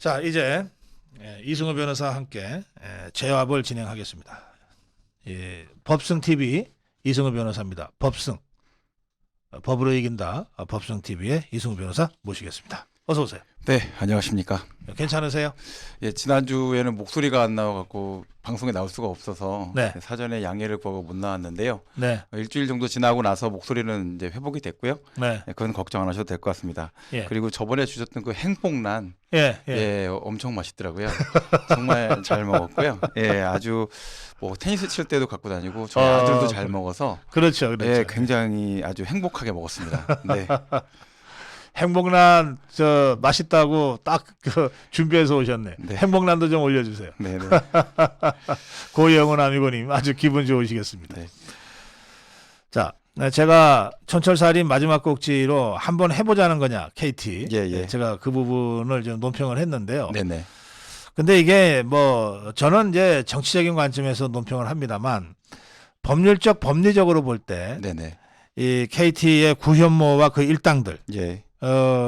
자, 이제 이승우 변호사와 함께 재화를 진행하겠습니다. 법승 TV 이승우 변호사입니다. 법승 법으로 이긴다 법승 TV의 이승우 변호사 모시겠습니다. 어서 오세요. 네, 안녕하십니까. 괜찮으세요? 예, 지난주에는 목소리가 안 나와갖고 방송에 나올 수가 없어서 네. 사전에 양해를 구하고 못 나왔는데요. 네. 일주일 정도 지나고 나서 목소리는 이제 회복이 됐고요. 네. 그건 걱정 안 하셔도 될 것 같습니다. 예. 그리고 저번에 주셨던 그 행복란, 예. 엄청 맛있더라고요. 정말 잘 먹었고요. 예, 아주 뭐 테니스 칠 때도 갖고 다니고 저희 아들도 잘 먹어서 그렇죠. 예, 굉장히 아주 행복하게 먹었습니다. 네. 행복란 저 맛있다고 딱 그 준비해서 오셨네. 네. 행복란도 좀 올려주세요. 네, 네. 고영훈 아미고님 아주 기분 좋으시겠습니다. 네. 자, 제가 촌철살인 마지막 꼭지로 한번 해보자는 거냐 KT. 예. 제가 그 부분을 좀 논평을 했는데요. 네네. 근데 이게 뭐 저는 이제 정치적인 관점에서 논평을 합니다만 법리적으로 볼 때 네네. 이 KT의 구현모와 그 일당들. 예.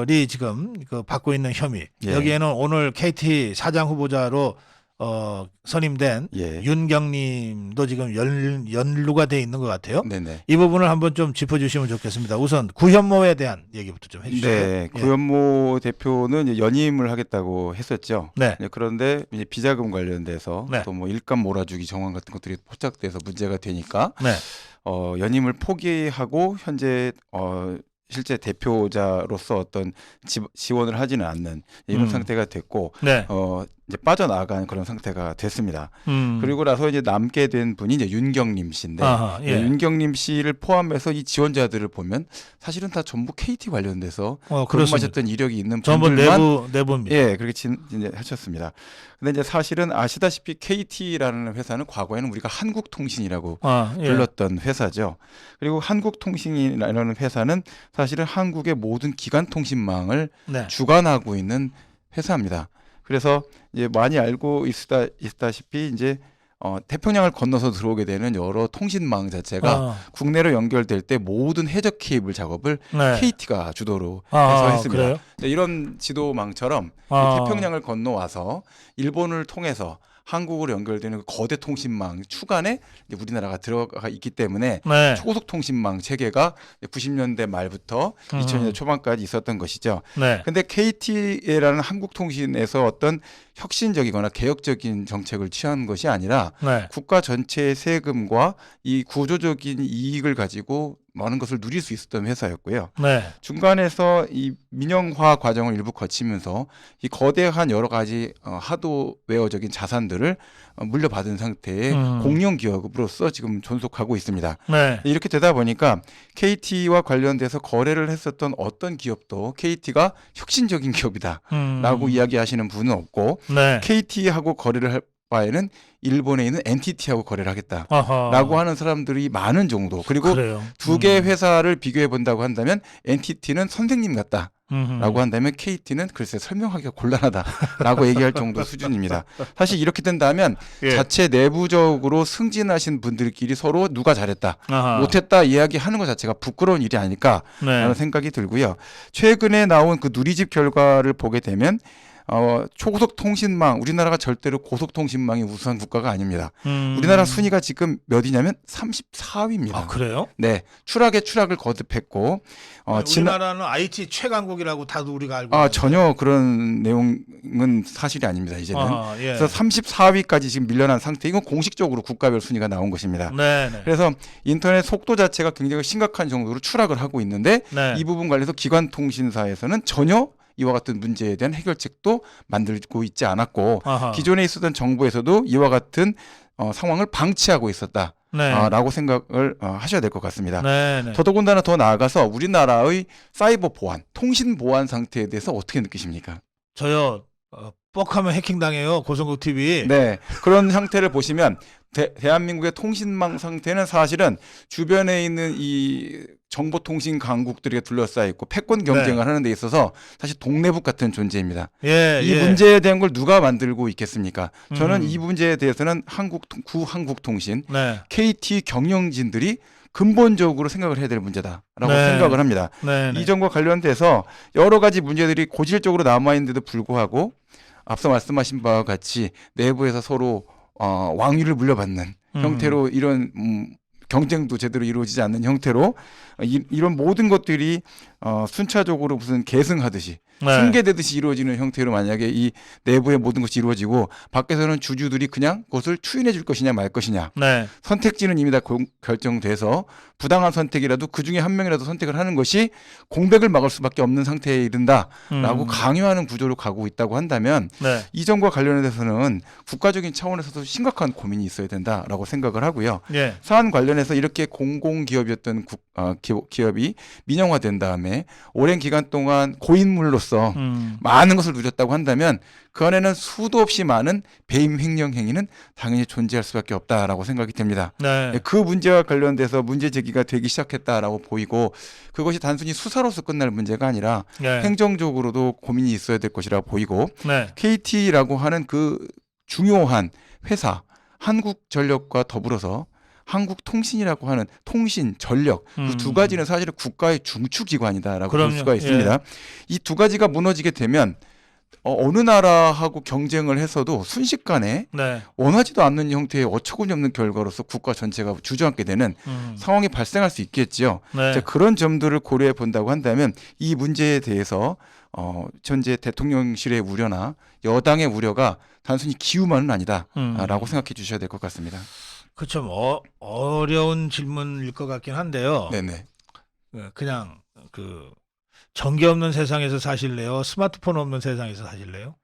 이 지금 그 받고 있는 혐의 예. 여기에는 오늘 KT 사장 후보자로 선임된 예. 윤경님도 지금 연루가 돼 있는 것 같아요. 네네. 이 부분을 한번 좀 짚어주시면 좋겠습니다. 우선 구현모에 대한 얘기부터 좀 해주시죠. 네, 예. 구현모 대표는 이제 연임을 하겠다고 했었죠. 네. 그런데 이제 비자금 관련돼서 네. 또 뭐 일감 몰아주기 정황 같은 것들이 포착돼서 문제가 되니까 네. 연임을 포기하고 현재 실제 대표자로서 어떤 지원을 하지는 않는 이런 상태가 됐고 네. 이제 빠져나간 그런 상태가 됐습니다. 음. 그리고 나서 이제 남게 된 분이 이제 윤경림 씨인데 아하, 예. 윤경림 씨를 포함해서 이 지원자들을 보면 사실은 다 전부 KT 관련돼서 그렇습니다. 근무하셨던 이력이 있는 전부 분들만 내부입니다. 예, 그렇게 이제 하셨습니다. 근데 이제 사실은 아시다시피 KT라는 회사는 과거에는 우리가 한국통신이라고 예. 불렀던 회사죠. 그리고 한국통신이라는 회사는 사실은 한국의 모든 기관통신망을 네. 주관하고 있는 회사입니다. 그래서 이제 많이 알고 있다시피 이제 태평양을 건너서 들어오게 되는 여러 통신망 자체가 국내로 연결될 때 모든 해적 케이블 작업을 네. KT가 주도로 해서 했습니다. 그래요? 이런 지도망처럼 태평양을 건너와서 일본을 통해서 한국으로 연결되는 그 거대 통신망 추간에 이제 우리나라가 들어가 있기 때문에 네. 초고속 통신망 체계가 90년대 말부터 2000년대 초반까지 있었던 것이죠. 네. 근데 KT라는 한국통신에서 어떤 혁신적이거나 개혁적인 정책을 취한 것이 아니라 네. 국가 전체의 세금과 이 구조적인 이익을 가지고 많은 것을 누릴 수 있었던 회사였고요. 네. 중간에서 이 민영화 과정을 일부 거치면서 이 거대한 여러 가지 하드웨어적인 자산들을 물려받은 상태의 공영 기업으로서 지금 존속하고 있습니다. 네. 이렇게 되다 보니까 KT와 관련돼서 거래를 했었던 어떤 기업도 KT가 혁신적인 기업이다라고 이야기하시는 분은 없고 네. KT하고 거래를 할 바에는 일본에 있는 NTT하고 거래를 하겠다라고 아하. 하는 사람들이 많은 정도. 그리고 그래요. 두 개의 회사를 비교해 본다고 한다면 NTT는 선생님 같다라고 한다면 KT는 글쎄 설명하기가 곤란하다라고 얘기할 정도 수준입니다. 사실 이렇게 된다면 예. 자체 내부적으로 승진하신 분들끼리 서로 누가 잘했다, 아하. 못했다 이야기하는 것 자체가 부끄러운 일이 아닐까라는 네. 생각이 들고요. 최근에 나온 그 누리집 결과를 보게 되면 초고속 통신망, 우리나라가 절대로 고속 통신망이 우수한 국가가 아닙니다. 우리나라 순위가 지금 몇이냐면 34위입니다. 아, 그래요? 네, 추락에 추락을 거듭했고 우리나라는 IT 최강국이라고 다들 우리가 알고 있는데. 전혀 그런 내용은 사실이 아닙니다. 이제는. 예. 그래서 34위까지 지금 밀려난 상태. 이건 공식적으로 국가별 순위가 나온 것입니다. 네. 그래서 인터넷 속도 자체가 굉장히 심각한 정도로 추락을 하고 있는데 네. 이 부분 관련해서 기관통신사에서는 전혀 이와 같은 문제에 대한 해결책도 만들고 있지 않았고 아하. 기존에 있었던 정부에서도 이와 같은 상황을 방치하고 있었다라고 네. 생각을 하셔야 될 것 같습니다. 네. 더더군다나 더 나아가서 우리나라의 사이버 보안, 통신 보안 상태에 대해서 어떻게 느끼십니까? 저요. 뻑하면 해킹당해요. 고성국 TV. 네, 그런 상태를 보시면 대한민국의 통신망 상태는 사실은 주변에 있는 이 정보통신 강국들이 둘러싸여 있고 패권 경쟁을 하는 데 있어서 사실 동네북 같은 존재입니다. 이 문제에 대한 걸 누가 만들고 있겠습니까? 저는 이 문제에 대해서는 구한국통신, 네. KT 경영진들이 근본적으로 생각을 해야 될 문제다라고 생각을 합니다. 네. 이 점과 관련돼서 여러 가지 문제들이 고질적으로 남아있는데도 불구하고 앞서 말씀하신 바와 같이 내부에서 서로 왕위를 물려받는 형태로 이런 경쟁도 제대로 이루어지지 않는 형태로 이런 모든 것들이 순차적으로 무슨 계승하듯이 네. 승계되듯이 이루어지는 형태로 만약에 이 내부의 모든 것이 이루어지고 밖에서는 주주들이 그냥 그것을 추인해 줄 것이냐 말 것이냐 네. 선택지는 이미 다 결정돼서 부당한 선택이라도 그중에 한 명이라도 선택을 하는 것이 공백을 막을 수밖에 없는 상태에 이른다라고 강요하는 구조로 가고 있다고 한다면 네. 이 점과 관련해서는 국가적인 차원에서도 심각한 고민이 있어야 된다라고 생각을 하고요. 예. 사안 관련해서 이렇게 공공기업이었던 기업이 민영화된 다음에 오랜 기간 동안 고인물로서 많은 것을 누렸다고 한다면 그 안에는 수도 없이 많은 배임 횡령 행위는 당연히 존재할 수밖에 없다라고 생각이 됩니다. 네. 그 문제와 관련돼서 문제 제기가 되기 시작했다라고 보이고 그것이 단순히 수사로서 끝날 문제가 아니라 네. 행정적으로도 고민이 있어야 될 것이라고 보이고 네. KT라고 하는 그 중요한 회사 한국전력과 더불어서 한국통신이라고 하는 통신, 전력 그 두 가지는 사실은 국가의 중추기관이다라고 볼 그럼요. 수가 있습니다. 예. 이 두 가지가 무너지게 되면 어느 나라하고 경쟁을 해서도 순식간에 네. 원하지도 않는 형태의 어처구니 없는 결과로서 국가 전체가 주저앉게 되는 상황이 발생할 수 있겠지요. 네. 자, 그런 점들을 고려해 본다고 한다면 이 문제에 대해서 현재 대통령실의 우려나 여당의 우려가 단순히 기우만은 아니다라고 생각해 주셔야 될 것 같습니다. 그 좀 어려운 질문일 것 같긴 한데요. 네네. 그냥 그 전기 없는 세상에서 사실래요? 스마트폰 없는 세상에서 사실래요?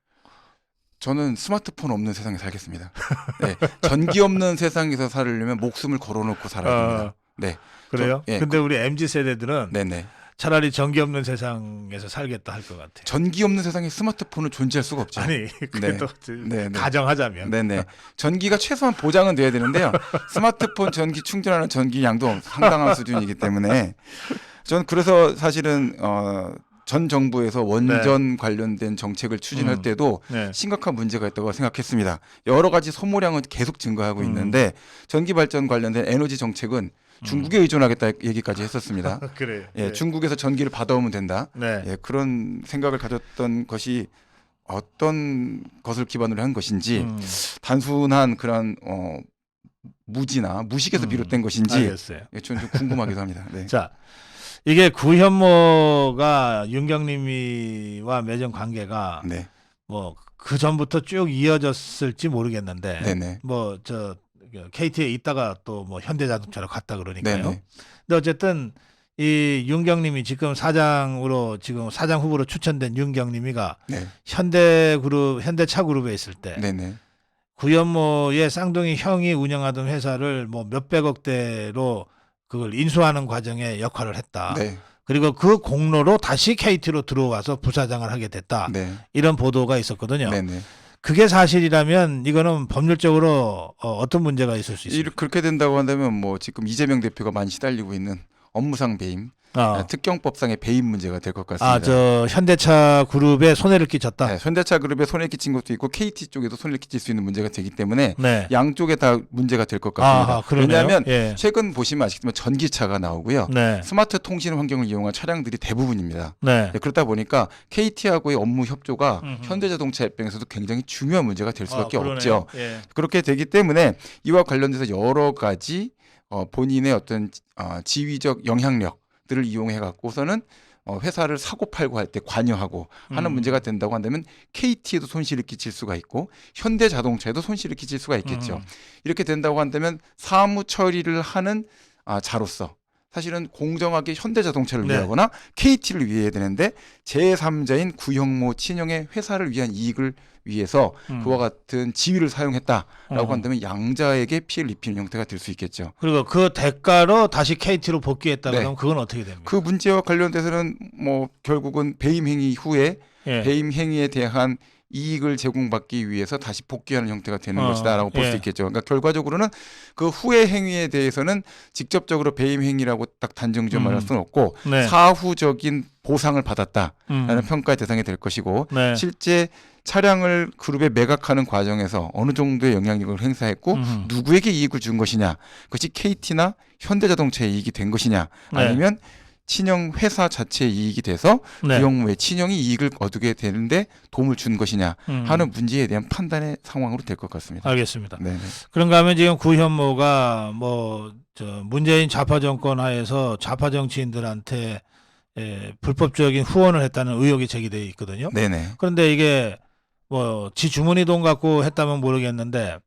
저는 스마트폰 없는 세상에 살겠습니다. 네. 전기 없는 세상에서 살려면 목숨을 걸어놓고 살아야 됩니다. 네. 그래요? 예, 근데 우리 MZ 세대들은 네네. 차라리 전기 없는 세상에서 살겠다 할 것 같아요. 전기 없는 세상에 스마트폰은 존재할 수가 없죠. 아니, 그래도 네네. 가정하자면. 네네. 전기가 최소한 보장은 돼야 되는데요. 스마트폰 전기 충전하는 전기 양도 상당한 수준이기 때문에 저는 그래서 사실은 전 정부에서 원전 관련된 정책을 추진할 때도 네. 심각한 문제가 있다고 생각했습니다. 여러 가지 소모량은 계속 증가하고 있는데 전기 발전 관련된 에너지 정책은 중국에 의존하겠다 얘기까지 했었습니다. 그래요. 예, 네. 중국에서 전기를 받아오면 된다. 네. 예, 그런 생각을 가졌던 것이 어떤 것을 기반으로 한 것인지 단순한 그런 무지나 무식에서 비롯된 것인지 알겠어요. 예, 저는 좀 궁금하기도 합니다. 네. 자, 이게 구현모가 윤경림이와 맺은 관계가 네. 뭐 그 전부터 쭉 이어졌을지 모르겠는데 네네. 뭐 저 KT에 있다가 또 뭐 현대자동차로 갔다 그러니까요. 네네. 근데 어쨌든 이 윤경림이 지금 사장으로 지금 사장 후보로 추천된 윤경림이가 네. 현대차 그룹에 있을 때 네네. 구현모의 쌍둥이 형이 운영하던 회사를 뭐 몇백억대로 그걸 인수하는 과정에 역할을 했다. 네. 그리고 그 공로로 다시 KT로 들어와서 부사장을 하게 됐다. 네. 이런 보도가 있었거든요. 네네. 그게 사실이라면 이거는 법률적으로 어떤 문제가 있을 수 있습니까? 그렇게 된다고 한다면 뭐 지금 이재명 대표가 많이 시달리고 있는 업무상 배임, 특경법상의 배임 문제가 될 것 같습니다. 저 현대차 그룹에 손해를 끼쳤다. 네, 현대차 그룹에 손해 끼친 것도 있고 KT 쪽에도 손해를 끼칠 수 있는 문제가 되기 때문에 네. 양쪽에 다 문제가 될 것 같습니다. 그러네요. 왜냐하면 예. 최근 보시면 아시겠지만 전기차가 나오고요. 네. 스마트 통신 환경을 이용한 차량들이 대부분입니다. 네. 네, 그렇다 보니까 KT하고의 업무 협조가 음흠. 현대자동차 입장에서도 굉장히 중요한 문제가 될 수밖에 그러네요. 없죠. 예. 그렇게 되기 때문에 이와 관련돼서 여러 가지 본인의 어떤 지위적 영향력들을 이용해 갖고서는 회사를 사고 팔고 할 때 관여하고 하는 문제가 된다고 한다면 KT에도 손실을 끼칠 수가 있고 현대자동차에도 손실을 끼칠 수가 있겠죠. 이렇게 된다고 한다면 사무 처리를 하는 자로서 사실은 공정하게 현대자동차를 네. 위하거나 KT를 위해야 되는데 제3자인 구형모 친형의 회사를 위한 이익을 위해서 그와 같은 지위를 사용했다라고 한다면 양자에게 피해를 입히는 형태가 될 수 있겠죠. 그리고 그 대가로 다시 KT로 복귀했다 네. 그러면 그건 어떻게 됩니까? 그 문제와 관련돼서는 뭐 결국은 배임 행위 후에 예. 배임 행위에 대한 이익을 제공받기 위해서 다시 복귀하는 형태가 되는 것이다라고 볼 수 예. 있겠죠. 그러니까 결과적으로는 그 후의 행위에 대해서는 직접적으로 배임 행위라고 딱 단정지어 말할 수는 없고 네. 사후적인 보상을 받았다라는 평가의 대상이 될 것이고 네. 실제 차량을 그룹에 매각하는 과정에서 어느 정도의 영향력을 행사했고 누구에게 이익을 준 것이냐, 그것이 KT나 현대자동차에 이익이 된 것이냐, 네. 아니면 친형 회사 자체의 이익이 돼서 네. 부영무의 친형이 이익을 얻게 되는데 도움을 준 것이냐 음. 하는 문제에 대한 판단의 상황으로 될 것 같습니다. 알겠습니다. 네. 그런가 하면 지금 구현모가 문재인 좌파 정권 하에서 좌파 정치인들한테 불법적인 후원을 했다는 의혹이 제기돼 있거든요. 네네. 그런데 이게 지 주머니 돈 갖고 했다면 모르겠는데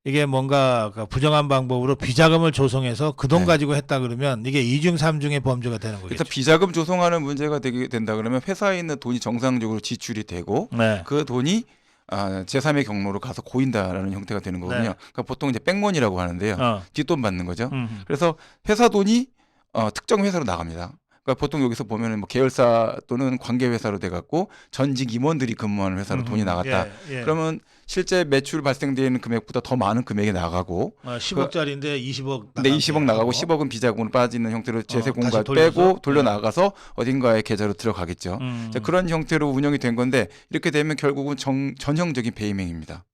이게 뭔가 그 부정한 방법으로 비자금을 조성해서 그 돈 네. 가지고 했다 그러면 이게 2중 3중의 범죄가 되는 거겠죠. 일단 비자금 조성하는 문제가 되게 된다 그러면 회사에 있는 돈이 정상적으로 지출이 되고 네. 그 돈이 제3의 경로로 가서 고인다라는 형태가 되는 거거든요. 네. 그러니까 보통 이제 백머니라고 하는데요. 뒷돈 받는 거죠. 그래서 회사 돈이 특정 회사로 나갑니다. 그러니까 보통 여기서 보면은 뭐 계열사 또는 관계 회사로 돼 갖고 전직 임원들이 근무하는 회사로 돈이 나갔다. 예. 그러면 실제 매출 발생되는 금액보다 더 많은 금액이 나가고 10억짜리인데 20억 근데 20억 나가고 10억은 비자금으로 빠지는 형태로 제세 공과 다시 돌려서? 빼고 돌려 나가서 어딘가의 계좌로 들어가겠죠. 자, 그런 형태로 운영이 된 건데 이렇게 되면 결국은 전형적인 배임행입니다.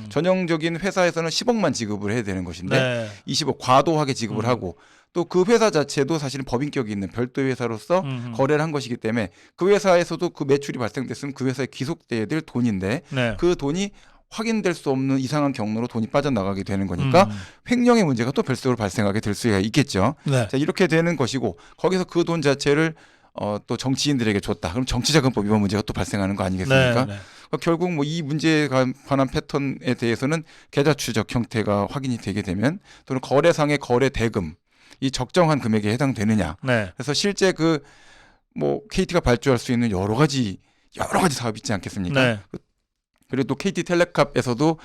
전형적인 회사에서는 10억만 지급을 해야 되는 것인데 네. 20억 과도하게 지급을 하고 또 그 회사 자체도 사실은 법인격이 있는 별도의 회사로서 거래를 한 것이기 때문에 그 회사에서도 그 매출이 발생됐으면 그 회사에 귀속돼야 될 돈인데 네. 그 돈이 확인될 수 없는 이상한 경로로 돈이 빠져나가게 되는 거니까 횡령의 문제가 또 별도로 발생하게 될 수가 있겠죠. 네. 자, 이렇게 되는 것이고 거기서 그 돈 자체를 또 정치인들에게 줬다. 그럼 정치자금법 위반 문제가 또 발생하는 거 아니겠습니까? 네. 그러니까 결국 뭐 이 문제에 관한 패턴에 대해서는 계좌 추적 형태가 확인이 되게 되면 또는 거래상의 거래 대금 이 적정한 금액에 해당되느냐. 네. 그래서 실제 그 뭐 KT가 발주할 수 있는 여러 가지 사업이 있지 않겠습니까? 네. 그리고 또 KT텔레캅에서도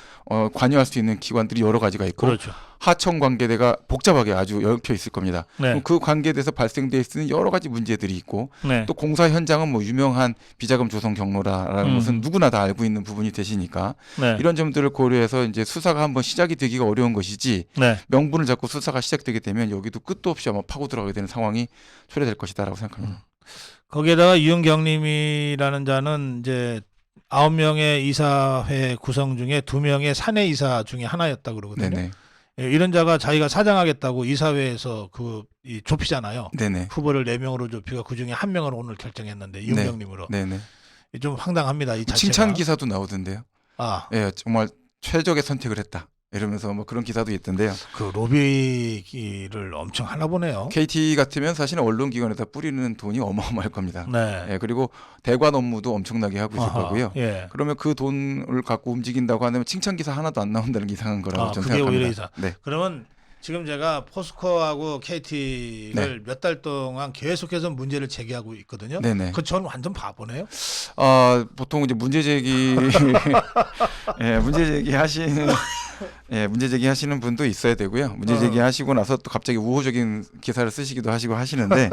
관여할 수 있는 기관들이 여러 가지가 있고 그렇죠. 하청 관계대가 복잡하게 아주 얽혀 있을 겁니다. 네. 그럼 그 관계대에서 발생될 수 있는 여러 가지 문제들이 있고 네. 또 공사 현장은 뭐 유명한 비자금 조성 경로라는 것은 누구나 다 알고 있는 부분이 되시니까 네. 이런 점들을 고려해서 이제 수사가 한번 시작이 되기가 어려운 것이지 네. 명분을 잡고 수사가 시작되게 되면 여기도 끝도 없이 아마 파고 들어가게 되는 상황이 초래될 것이다라고 생각합니다. 거기에다가 유은경님이라는 자는 이제 9명의 이사회 구성 중에 2명의 사내 이사 중에 하나였다 그러거든요. 네네. 예, 이런 자가 자기가 사장하겠다고 이사회에서 좁히잖아요. 네네. 후보를 4명으로 좁히고 그 중에 1명을 오늘 결정했는데 유은경님으로 네네. 좀 황당합니다. 이 자체가. 칭찬 기사도 나오던데요. 예, 정말 최적의 선택을 했다. 이러면서 뭐 그런 기사도 있던데요. 그 로비를 엄청 하나 보네요. KT 같으면 사실은 언론기관에다 뿌리는 돈이 어마어마할 겁니다. 네. 예, 그리고 대관 업무도 엄청나게 하고 있을 거고요. 예. 그러면 그 돈을 갖고 움직인다고 하면 칭찬 기사 하나도 안 나온다는 게 이상한 거라고 저는 그게 생각합니다. 오히려 이상. 네. 그러면 지금 제가 포스코하고 KT를 몇 달 동안 계속해서 문제를 제기하고 있거든요. 네네. 전 완전 바보네요. 보통 이제 문제 제기 문제 제기하시는 분도 있어야 되고요. 문제 제기하시고 나서 또 갑자기 우호적인 기사를 쓰시기도 하시고 하시는데,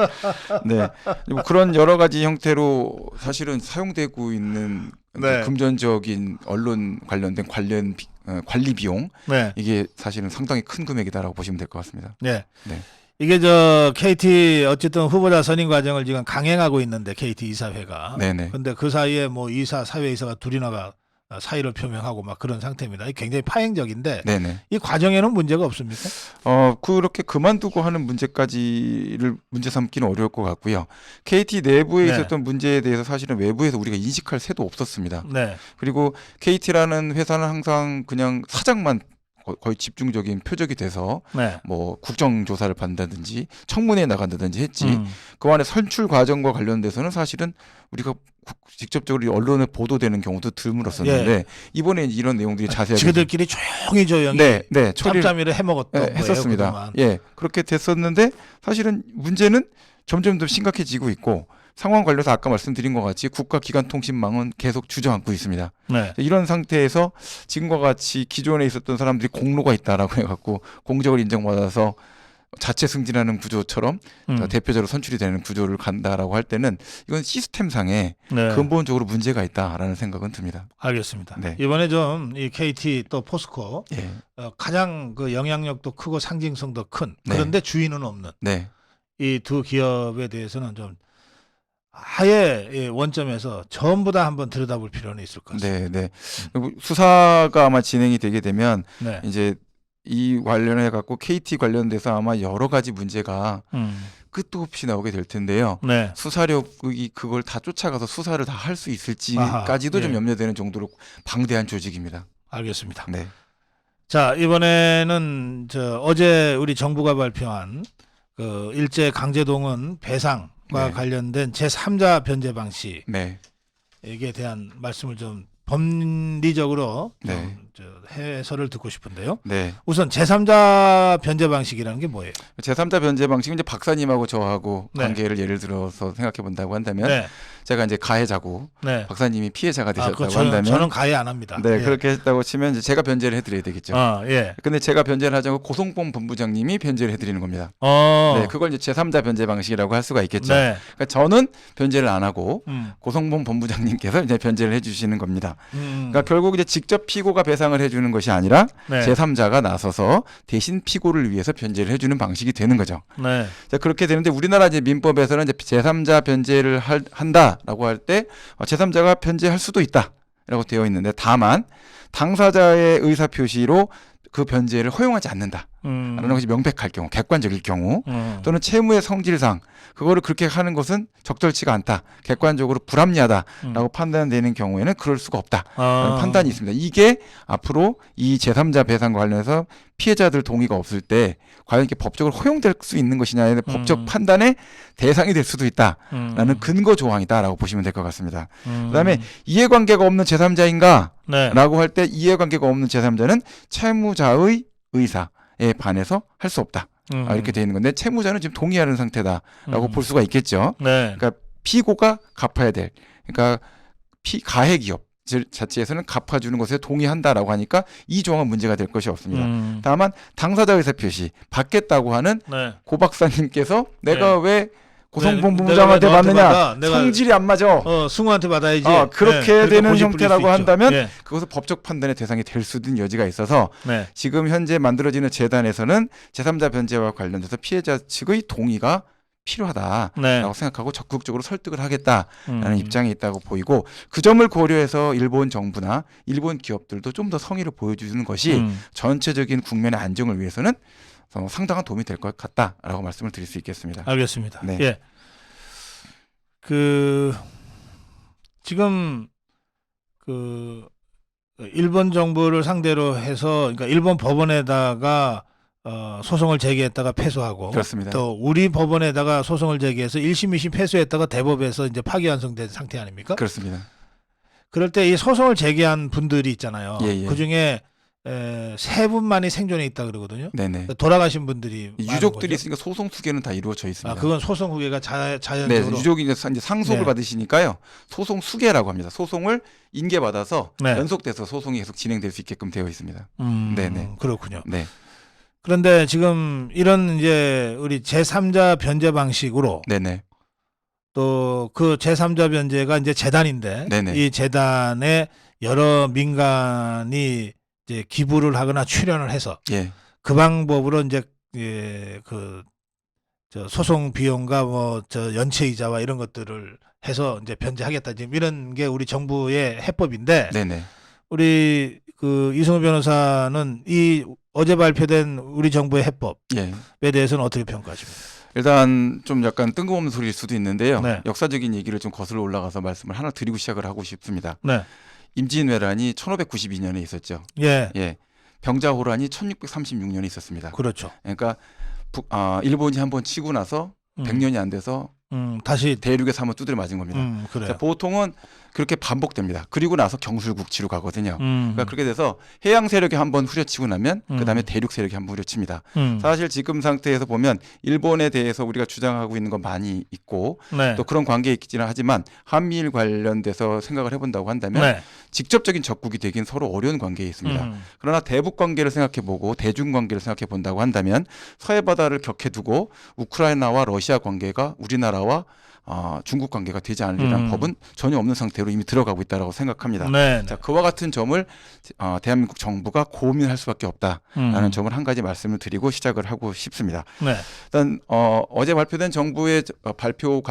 네, 뭐 그런 여러 가지 형태로 사실은 사용되고 있는 네. 금전적인 언론 관련된 관리 비용 네. 이게 사실은 상당히 큰 금액이다라고 보시면 될 것 같습니다. 네. 네. 이게 KT 어쨌든 후보자 선임 과정을 지금 강행하고 있는데 KT 이사회가. 네네. 근데 그 사이에 뭐 사회이사가 둘이나가 사의를 표명하고 막 그런 상태입니다. 굉장히 파행적인데 네네. 이 과정에는 문제가 없습니까? 그렇게 그만두고 하는 문제까지를 문제 삼기는 어려울 것 같고요. KT 내부에 네. 있었던 문제에 대해서 사실은 외부에서 우리가 인식할 새도 없었습니다. 네. 그리고 KT라는 회사는 항상 그냥 사장만 거의 집중적인 표적이 돼서 네. 뭐 국정조사를 받는다든지 청문회에 나간다든지 했지 그 안에 선출 과정과 관련돼서는 사실은 우리가 직접적으로 언론에 보도되는 경우도 드물었었는데 이번에 이런 내용들이 자세하게 지그들끼리 조용히 처리를 짬짬이를 해먹었던 거예요. 했었습니다. 그동안. 예, 그렇게 됐었는데 사실은 문제는 점점 더 심각해지고 있고 상황 관련해서 아까 말씀드린 것 같이 국가기관통신망은 계속 주저앉고 있습니다. 네. 이런 상태에서 지금과 같이 기존에 있었던 사람들이 공로가 있다라고 해갖고 공적을 인정받아서 자체 승진하는 구조처럼 대표적으로 선출이 되는 구조를 간다라고 할 때는 이건 시스템상에 네. 근본적으로 문제가 있다라는 생각은 듭니다. 알겠습니다. 네. 이번에 좀 이 KT 또 포스코 예. 가장 그 영향력도 크고 상징성도 큰 네. 그런데 주인은 없는 네. 이 두 기업에 대해서는 좀 아예 원점에서 전부 다 한번 들여다볼 필요는 있을 것 같습니다. 네, 네. 그리고 수사가 아마 진행이 되게 되면 네. 이제 이 관련해 갖고 KT 관련돼서 아마 여러 가지 문제가 끝도 없이 나오게 될 텐데요. 네. 수사력이 그걸 다 쫓아가서 수사를 다 할 수 있을지까지도 아하, 좀 예. 염려되는 정도로 방대한 조직입니다. 알겠습니다. 네, 자, 이번에는 어제 우리 정부가 발표한 그 일제 강제동원 배상과 네. 관련된 제3자 변제 방식에 네, 대한 말씀을 좀 법리적으로 네. 좀 해설을 듣고 싶은데요. 네. 우선 제3자 변제 방식이라는 게 뭐예요? 제3자 변제 방식은 이제 박사님하고 저하고 네. 관계를 예를 들어서 생각해 본다고 한다면 네. 제가 이제 가해자고 네. 박사님이 피해자가 되셨다고 저는 한다면 가해 안 합니다. 네, 예. 그렇게 했다고 치면 이제 제가 변제를 해드려야 되겠죠. 예. 근데 제가 변제를 하지 않고 고성범 본부장님이 변제를 해드리는 겁니다. 네, 그걸 이제 제3자 변제 방식이라고 할 수가 있겠죠. 네. 그러니까 저는 변제를 안 하고 음. 고성범 본부장님께서 이제 변제를 해주시는 겁니다. 음. 그러니까 결국 이제 직접 피고가 배상을 해주는 것이 아니라 네. 제3자가 나서서 대신 피고를 위해서 변제를 해주는 방식이 되는 거죠. 네. 자, 그렇게 되는데 우리나라 이제 민법에서는 이제 제3자 변제를 한다라고 할 때 제3자가 변제할 수도 있다라고 되어 있는데 다만 당사자의 의사 표시로 그 변제를 허용하지 않는다라는 것이 명백할 경우, 객관적일 경우 또는 채무의 성질상 그거를 그렇게 하는 것은 적절치가 않다, 객관적으로 불합리하다라고 판단되는 경우에는 그럴 수가 없다라는 판단이 있습니다. 이게 앞으로 이 제3자 배상과 관련해서 피해자들 동의가 없을 때 과연 이게 법적으로 허용될 수 있는 것이냐의 법적 판단의 대상이 될 수도 있다라는 근거 조항이다라고 보시면 될 것 같습니다. 그다음에 이해관계가 없는 제3자인가? 네. 라고 할 때 이해관계가 없는 제3자는 채무자의 의사에 반해서 할 수 없다. 이렇게 되어 있는 건데 채무자는 지금 동의하는 상태다라고 볼 수가 있겠죠. 네. 그러니까 피고가 갚아야 될, 그러니까 가해 기업 자체에서는 갚아주는 것에 동의한다라고 하니까 이 조항은 문제가 될 것이 없습니다. 다만 당사자 의사 표시 받겠다고 하는 네. 고 박사님께서 내가 왜 고성범 네, 본부장한테 내가 왜 너한테 받느냐, 받아? 내가 성질이 안 맞아. 승우한테 받아야지. 그렇게 그러니까 되는 고집 부릴 형태라고 수 있죠. 한다면 예. 그것은 법적 판단의 대상이 될 수도 있는 여지가 있어서 네. 지금 현재 만들어지는 재단에서는 제3자 변제와 관련돼서 피해자 측의 동의가 필요하다라고 네. 생각하고 적극적으로 설득을 하겠다라는 입장이 있다고 보이고 그 점을 고려해서 일본 정부나 일본 기업들도 좀 더 성의를 보여주는 것이 전체적인 국면의 안정을 위해서는 상당한 도움이 될 것 같다라고 말씀을 드릴 수 있겠습니다. 알겠습니다. 네. 예. 지금 일본 정부를 상대로 해서 그러니까 일본 법원에다가 소송을 제기했다가 패소하고 그렇습니다. 또 우리 법원에다가 소송을 제기해서 1심, 2심 패소했다가 대법에서 이제 파기환송된 상태 아닙니까? 그렇습니다. 그럴 때 이 소송을 제기한 분들이 있잖아요. 예. 그중에 세 분만이 생존해 있다 그러거든요. 네네. 돌아가신 분들이 유족들이 많은 거죠. 있으니까 소송 수계는 다 이루어져 있습니다. 그건 소송 후계가 네, 자연적으로. 유족이 이제 상속을 네. 받으시니까요. 소송 수계라고 합니다. 소송을 인계받아서 네. 연속돼서 소송이 계속 진행될 수 있게끔 되어 있습니다. 네네. 그렇군요. 네, 그런데 지금 이런 이제 우리 제3자 변제 방식으로 네네, 또 그 제3자 변제가 이제 재단인데 네네. 이 재단에 여러 민간이 이제 기부를 하거나 출연을 해서 예, 그 방법으로 이제 저 소송 비용과 연체 이자와 이런 것들을 해서 이제 변제하겠다 지금 이런 게 우리 정부의 해법인데 네네. 우리 이승우 변호사는 이 어제 발표된 우리 정부의 해법에 예. 대해서는 어떻게 평가하십니까? 일단 좀 약간 뜬금없는 소리일 수도 있는데요. 네. 역사적인 얘기를 좀 거슬러 올라가서 말씀을 하나 드리고 시작을 하고 싶습니다. 네. 임진왜란이 1592년에 있었죠. 예. 예. 병자호란이 1636년에 있었습니다. 그렇죠. 그러니까 일본이 한번 치고 나서 100년이 안 돼서 다시 대륙에서 한번 두드려 맞은 겁니다. 그래요. 자, 보통은 그렇게 반복됩니다. 그리고 나서 경술국치로 가거든요. 그러니까 음. 그렇게 돼서 해양 세력이 한번 후려치고 나면 그다음에 대륙 세력이 한번 후려칩니다. 사실 지금 상태에서 보면 일본에 대해서 우리가 주장하고 있는 건 많이 있고 네. 또 그런 관계에 있기는 하지만 한미일 관련돼서 생각을 해본다고 한다면 네. 직접적인 적국이 되긴 서로 어려운 관계에 있습니다. 그러나 대북 관계를 생각해보고 대중 관계를 생각해 본다고 한다면 서해 바다를 격해 두고 우크라이나와 러시아 관계가 우리나라와 중국 관계가 되지 않으리란 법은 전혀 없는 상태로 이미 들어가고 있다고 생각합니다. 네. 자, 그와 같은 점을 대한민국 정부가 고민할 수밖에 없다라는 점을 한 가지 말씀을 드리고 시작을 하고 싶습니다. 네. 일단 어제 발표된 정부의 발표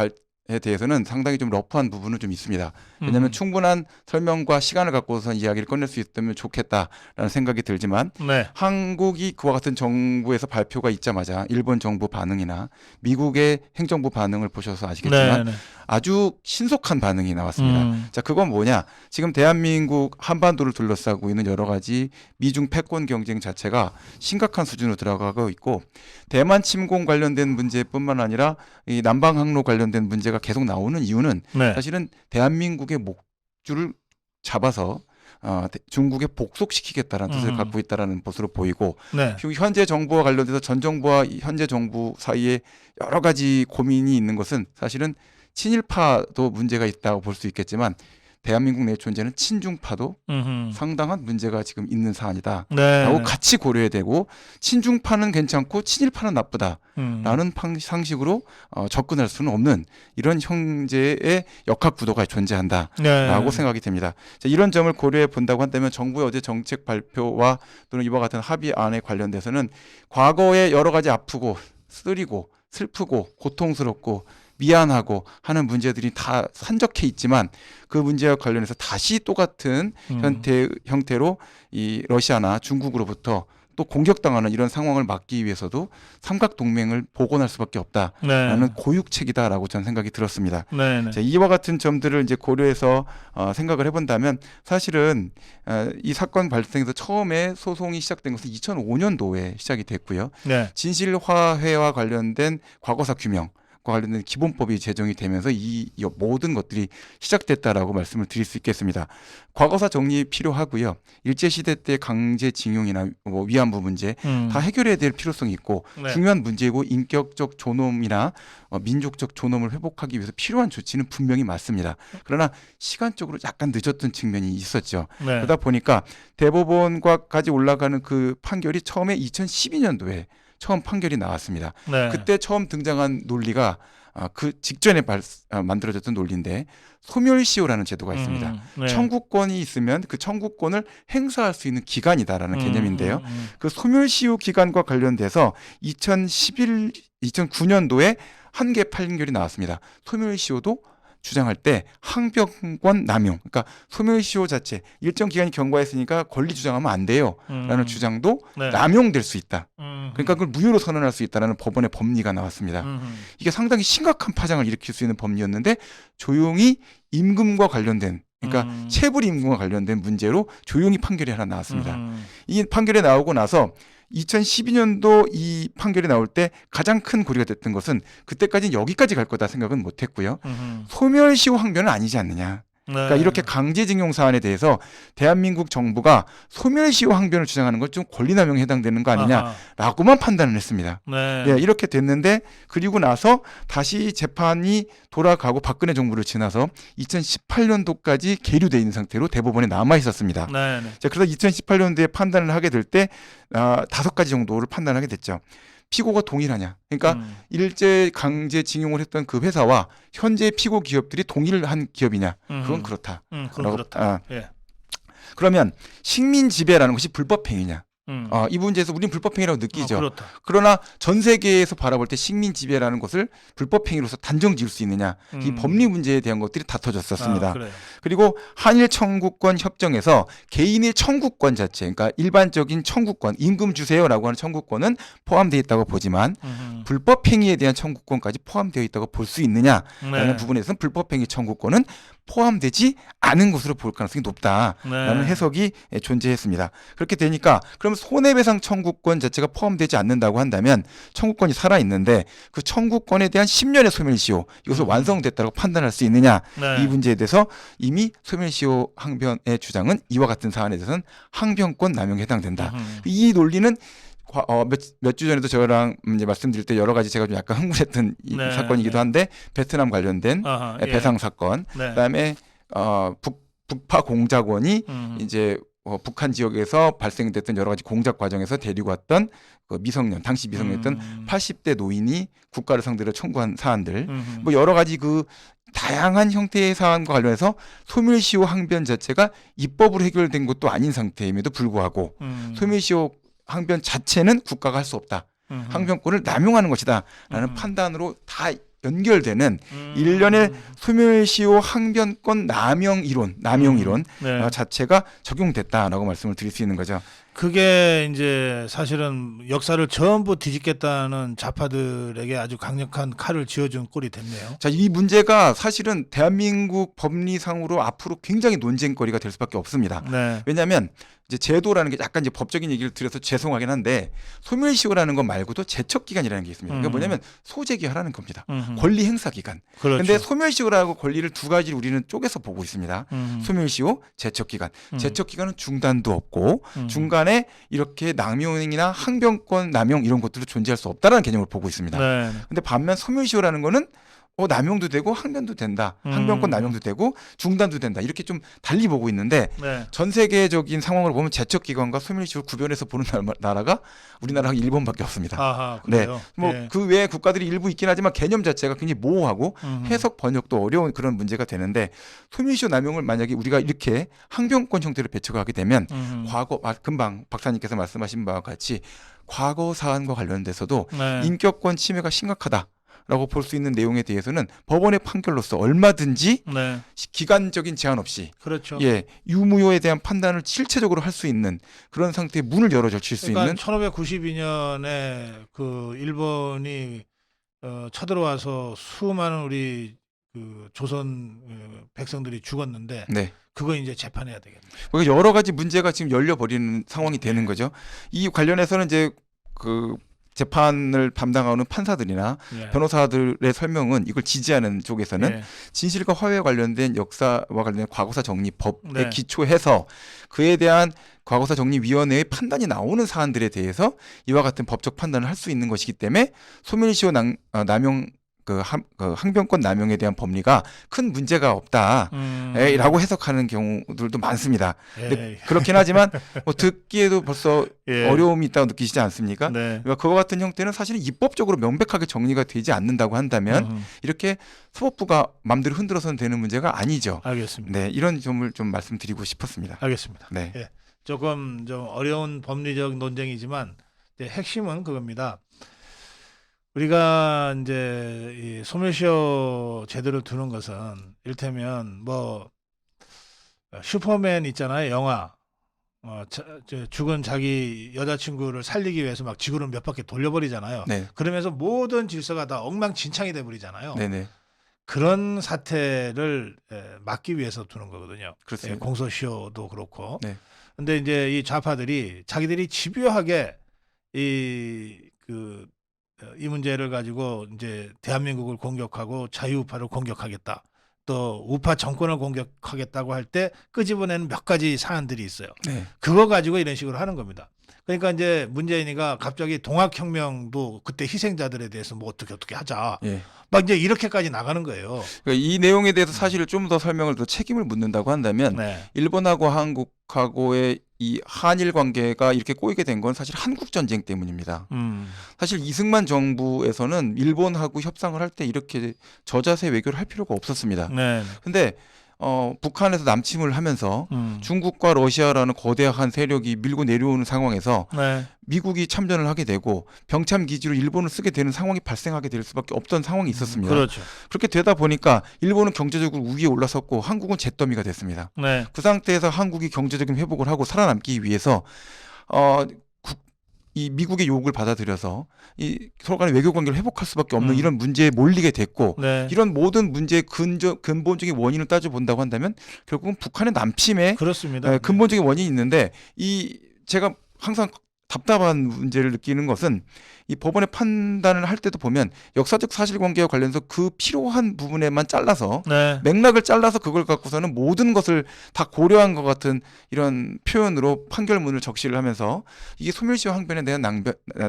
대해서는 상당히 좀 러프한 부분은 좀 있습니다. 왜냐하면 충분한 설명과 시간을 갖고서 이야기를 꺼낼 수 있다면 좋겠다라는 생각이 들지만 네. 한국이 그와 같은 정부에서 발표가 있자마자 일본 정부 반응이나 미국의 행정부 반응을 보셔서 아시겠지만 네. 네. 아주 신속한 반응이 나왔습니다. 자, 그건 뭐냐? 지금 대한민국 한반도를 둘러싸고 있는 여러 가지 미중 패권 경쟁 자체가 심각한 수준으로 들어가고 있고 대만 침공 관련된 문제뿐만 아니라 이 남방 항로 관련된 문제가 계속 나오는 이유는 네. 사실은 대한민국의 목줄을 잡아서 중국에 복속시키겠다는 뜻을 갖고 있다는 것으로 보이고 네. 그리고 현재 정부와 관련돼서 전 정부와 현재 정부 사이에 여러 가지 고민이 있는 것은 사실은 친일파도 문제가 있다고 볼 수 있겠지만 대한민국 내 존재는 친중파도 상당한 문제가 지금 있는 사안이다라고 네. 같이 고려해야 되고 친중파는 괜찮고 친일파는 나쁘다라는 상식으로 접근할 수는 없는 이런 형제의 역학 구도가 존재한다라고 네. 생각이 됩니다. 자, 이런 점을 고려해 본다고 한다면 정부의 어제 정책 발표와 또는 이와 같은 합의안에 관련돼서는 과거에 여러 가지 아프고 쓰리고 슬프고 고통스럽고 미안하고 하는 문제들이 다 산적해 있지만 그 문제와 관련해서 다시 똑같은 형태로 이 러시아나 중국으로부터 또 공격당하는 이런 상황을 막기 위해서도 삼각 동맹을 복원할 수밖에 없다라는 네. 고육책이다라고 저는 생각이 들었습니다. 네. 자, 이와 같은 점들을 이제 고려해서 생각을 해본다면 사실은 이 사건 발생에서 처음에 소송이 시작된 것은 2005년도에 시작이 됐고요. 네. 진실화해와 관련된 과거사 규명 관련된 기본법이 제정이 되면서 이 모든 것들이 시작됐다라고 말씀을 드릴 수 있겠습니다. 과거사 정리 필요하고요. 일제시대 때 강제징용이나 뭐 위안부 문제 다 해결해야 될 필요성이 있고 네. 중요한 문제이고 인격적 존엄이나 민족적 존엄을 회복하기 위해서 필요한 조치는 분명히 맞습니다. 그러나 시간적으로 약간 늦었던 측면이 있었죠. 네. 그러다 보니까 대법원과까지 올라가는 그 판결이 처음에 2012년도에 처음 판결이 나왔습니다. 네. 그때 처음 등장한 논리가 그 직전에 만들어졌던 논리인데 소멸시효라는 제도가 있습니다. 네. 청구권이 있으면 그 청구권을 행사할 수 있는 기간이다라는 개념인데요. 그 소멸시효 기간과 관련돼서 2009년도에 한개 판결이 나왔습니다. 소멸시효도 주장할 때 항변권 남용, 그러니까 소멸시효 자체 일정 기간이 경과했으니까 권리 주장하면 안 돼요라는 주장도 네. 남용될 수 있다. 그러니까 그걸 무효로 선언할 수 있다라는 법원의 법리가 나왔습니다. 이게 상당히 심각한 파장을 일으킬 수 있는 법리였는데 조용히 임금과 관련된 그러니까 체불 임금과 관련된 문제로 조용히 판결이 하나 나왔습니다. 이 판결이 나오고 나서 2012년도 이 판결이 나올 때 가장 큰 고리가 됐던 것은 그때까지는 여기까지 갈 거다 생각은 못했고요. 소멸시효 항변은 아니지 않느냐. 그러니까 이렇게 강제징용 사안에 대해서 대한민국 정부가 소멸시효 항변을 주장하는 것 좀 권리남용에 해당되는 거 아니냐라고만 판단을 했습니다. 네. 네, 이렇게 됐는데 그리고 나서 다시 재판이 돌아가고 박근혜 정부를 지나서 2018년도까지 계류돼 있는 상태로 대법원에 남아 있었습니다. 네. 자, 그래서 2018년도에 판단을 하게 될 때 5가지 정도를 판단하게 됐죠. 피고가 동일하냐? 그러니까 일제 강제징용을 했던 그 회사와 현재 피고 기업들이 동일한 기업이냐? 그건 그렇다. 그건 그렇다. 예. 그러면 식민 지배라는 것이 불법 행위냐? 이 문제에서 우리는 불법행위라고 느끼죠. 그렇다. 그러나 전 세계에서 바라볼 때 식민 지배라는 것을 불법행위로서 단정 지을 수 있느냐 이 법리 문제에 대한 것들이 다퉈졌었습니다. 그리고 한일 청구권 협정에서 개인의 청구권 자체, 그러니까 일반적인 청구권, 임금 주세요라고 하는 청구권은 포함되어 있다고 보지만 불법행위에 대한 청구권까지 포함되어 있다고 볼 수 있느냐라는 부분에서는 불법행위 청구권은 포함되지 않은 것으로 볼 가능성이 높다라는 해석이 존재했습니다. 그렇게 되니까 그럼 손해배상 청구권 자체가 포함되지 않는다고 한다면 청구권이 살아있는데 그 청구권에 대한 10년의 소멸시효 이것을 완성됐다고 판단할 수 있느냐 이 문제에 대해서 이미 소멸시효 항변의 주장은 이와 같은 사안에 대해서는 항변권 남용에 해당된다. 이 논리는 몇 주 전에도 저랑 이제 말씀드릴 때 여러 가지 제가 좀 약간 흥분했던 사건이기도 한데 베트남 관련된 배상 사건, 그다음에 북파 공작원이 이제 북한 지역에서 발생됐던 여러 가지 공작 과정에서 데리고 왔던 그 미성년, 당시 미성년이었던 80대 노인이 국가를 상대로 청구한 사안들, 뭐 여러 가지 그 다양한 형태의 사안과 관련해서 소멸시효 항변 자체가 입법으로 해결된 것도 아닌 상태임에도 불구하고 소멸시효 항변 자체는 국가가 할 수 없다. 항변권을 남용하는 것이다. 라는 판단으로 다 연결되는 일련의 소멸시효 항변권 남용 이론 네. 자체가 적용됐다라고 말씀을 드릴 수 있는 거죠. 그게 이제 사실은 역사를 전부 뒤집겠다는 좌파들에게 아주 강력한 칼을 쥐어준 꼴이 됐네요. 자, 이 문제가 사실은 대한민국 법리상으로 앞으로 굉장히 논쟁거리가 될 수밖에 없습니다. 네. 왜냐하면 이제 제도라는 게 약간 이제 법적인 얘기를 드려서 죄송하긴 한데 소멸시효라는 것 말고도 제척기간이라는 게 있습니다. 그게 뭐냐면 소재기하라는 겁니다. 권리 행사 기간. 그렇죠. 근데 소멸시효라고 권리를 두 가지를 우리는 쪼개서 보고 있습니다. 소멸시효, 제척기간. 제척기간은 중단도 없고 중간에 이렇게 남용이나 항변권 남용 이런 것들도 존재할 수 없다는 개념을 보고 있습니다. 네. 근데 반면 소멸시효라는 거는 남용도 되고 항변도 된다. 항변권 남용도 되고 중단도 된다. 이렇게 좀 달리 보고 있는데 네. 전 세계적인 상황을 보면 제척기관과 소멸시효를 구별해서 보는 나라가 우리나라가 일본밖에 없습니다. 아하, 그래요. 뭐 예. 그 외에 국가들이 일부 있긴 하지만 개념 자체가 굉장히 모호하고 해석 번역도 어려운 그런 문제가 되는데 소멸시효 남용을 만약에 우리가 이렇게 항변권 형태로 배척하게 되면 과거 금방 박사님께서 말씀하신 바와 같이 과거 사안과 관련돼서도 네. 인격권 침해가 심각하다. 라고 볼 수 있는 내용에 대해서는 법원의 판결로서 얼마든지 네. 기간적인 제한 없이 그렇죠. 유무효에 대한 판단을 실체적으로 할 수 있는 그런 상태의 문을 열어줄 수 그러니까 있는 1592년에 그 일본이 쳐들어와서 수많은 우리 그 조선 백성들이 죽었는데 네. 그거 이제 재판해야 되겠네. 그러니까 여러 가지 문제가 지금 열려버리는 상황이 되는 거죠. 이 관련해서는 이제 그 재판을 담당하는 판사들이나 예. 변호사들의 설명은 이걸 지지하는 쪽에서는 예. 진실과 화해에 관련된 역사와 관련된 과거사 정리법에 네. 기초해서 그에 대한 과거사 정리위원회의 판단이 나오는 사안들에 대해서 이와 같은 법적 판단을 할 수 있는 것이기 때문에 소멸시효 남용 항변권 남용에 대한 법리가 큰 문제가 없다라고 해석하는 경우들도 많습니다. 근데 그렇긴 하지만 뭐 듣기에도 벌써 예. 어려움이 있다고 느끼시지 않습니까? 네. 그러니까 그와 같은 형태는 사실은 입법적으로 명백하게 정리가 되지 않는다고 한다면 이렇게 사법부가 마음대로 흔들어서는 되는 문제가 아니죠. 알겠습니다. 네, 이런 점을 좀 말씀드리고 싶었습니다. 알겠습니다. 네. 예. 조금 좀 어려운 법리적 논쟁이지만 이제 핵심은 그겁니다. 우리가 이제 이 소멸시효 제도를 두는 것은 이를테면 뭐 슈퍼맨 있잖아요, 영화. 죽은 자기 여자친구를 살리기 위해서 막 지구를 몇 바퀴 돌려버리잖아요. 네. 그러면서 모든 질서가 다 엉망진창이 돼버리잖아요. 네네. 그런 사태를 막기 위해서 두는 거거든요. 그렇습니다. 공소시효도 그렇고. 네. 근데 이제 이 좌파들이 자기들이 집요하게 이 문제를 가지고 이제 대한민국을 공격하고 자유우파를 공격하겠다. 또 우파 정권을 공격하겠다고 할 때 끄집어내는 몇 가지 사안들이 있어요. 네. 그거 가지고 이런 식으로 하는 겁니다. 그러니까 이제 문재인이가 갑자기 동학혁명도 그때 희생자들에 대해서 뭐 어떻게 하자. 예. 막 이제 이렇게까지 나가는 거예요. 그러니까 이 내용에 대해서 사실 좀 더 설명을 더 책임을 묻는다고 한다면 네. 일본하고 한국하고의 이 한일 관계가 이렇게 꼬이게 된 건 사실 한국 전쟁 때문입니다. 사실 이승만 정부에서는 일본하고 협상을 할 때 이렇게 저자세 외교를 할 필요가 없었습니다. 네. 근데 북한에서 남침을 하면서 중국과 러시아라는 거대한 세력이 밀고 내려오는 상황에서 네. 미국이 참전을 하게 되고 병참 기지로 일본을 쓰게 되는 상황이 발생하게 될 수밖에 없던 상황이 있었습니다. 그렇죠. 그렇게 되다 보니까 일본은 경제적으로 우위에 올라섰고 한국은 잿더미가 됐습니다. 네. 그 상태에서 한국이 경제적인 회복을 하고 살아남기 위해서 이 미국의 요구를 받아들여서 이 서로 간의 외교 관계를 회복할 수밖에 없는 이런 문제에 몰리게 됐고 네. 이런 모든 문제의 근본적인 원인을 따져본다고 한다면 결국은 북한의 남침에 그렇습니다. 근본적인 원인이 있는데 제가 항상 답답한 문제를 느끼는 것은 이 법원의 판단을 할 때도 보면 역사적 사실관계와 관련해서 그 필요한 부분에만 잘라서 네. 맥락을 잘라서 그걸 갖고서는 모든 것을 다 고려한 것 같은 이런 표현으로 판결문을 적시를 하면서 이게 소멸시효 항변에 대한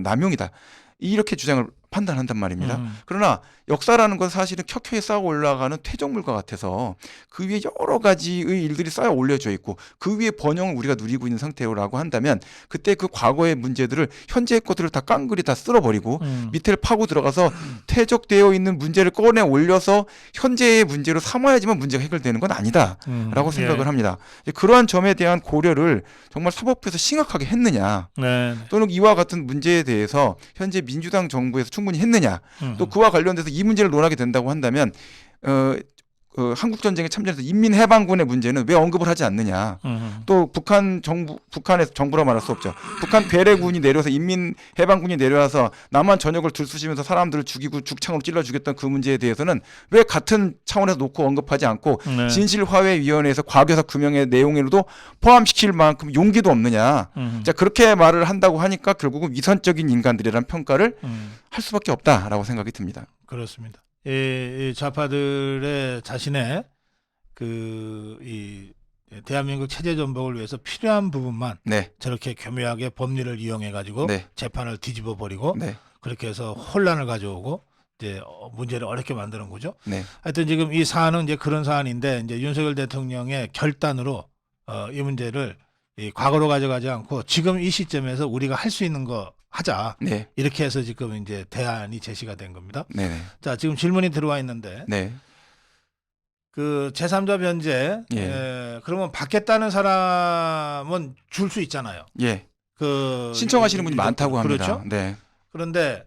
남용이다. 이렇게 주장을 판단한단 말입니다. 그러나 역사라는 건 사실은 켜켜이 쌓아 올라가는 퇴적물과 같아서 그 위에 여러 가지의 일들이 쌓여 올려져 있고 그 위에 번영을 우리가 누리고 있는 상태라고 한다면 그때 그 과거의 문제들을 현재의 것들을 다 깡그리 다 쓸어버리고 밑을 파고 들어가서 퇴적되어 있는 문제를 꺼내 올려서 현재의 문제로 삼아야지만 문제가 해결되는 건 아니다라고 생각을 합니다. 그러한 점에 대한 고려를 정말 사법부에서 심각하게 했느냐 네. 또는 이와 같은 문제에 대해서 현재 민주당 정부에서 충분히 했느냐. 또 그와 관련돼서 이 문제를 논하게 된다고 한다면 한국 전쟁에 참전해서 인민해방군의 문제는 왜 언급을 하지 않느냐. 또 북한의 정부라 말할 수 없죠. 북한 괴뢰군이 내려와서 인민해방군이 내려와서 남한 전역을 들쑤시면서 사람들을 죽이고 죽창으로 찔러 죽였던 그 문제에 대해서는 왜 같은 차원에서 놓고 언급하지 않고 네. 진실화해위원회에서 과거사 규명의 내용에도 포함시킬 만큼 용기도 없느냐. 자, 그렇게 말을 한다고 하니까 결국은 위선적인 인간들이라는 평가를 할 수밖에 없다라고 생각이 듭니다. 그렇습니다. 이 좌파들의 자신의 이 대한민국 체제 전복을 위해서 필요한 부분만 네. 저렇게 교묘하게 법리를 이용해 가지고 네. 재판을 뒤집어 버리고 네. 그렇게 해서 혼란을 가져오고 이제 문제를 어렵게 만드는 거죠. 네. 하여튼 지금 이 사안은 이제 그런 사안인데 이제 윤석열 대통령의 결단으로 이 문제를 이 과거로 가져가지 않고 지금 이 시점에서 우리가 할 수 있는 거 하자. 네. 이렇게 해서 지금 이제 대안이 제시가 된 겁니다. 네. 네. 자, 지금 질문이 들어와 있는데 네. 그 제3자 변제 그러면 받겠다는 사람은 줄 수 있잖아요. 예. 그 신청하시는 분이 많다고 합니다. 그렇죠? 네. 그런데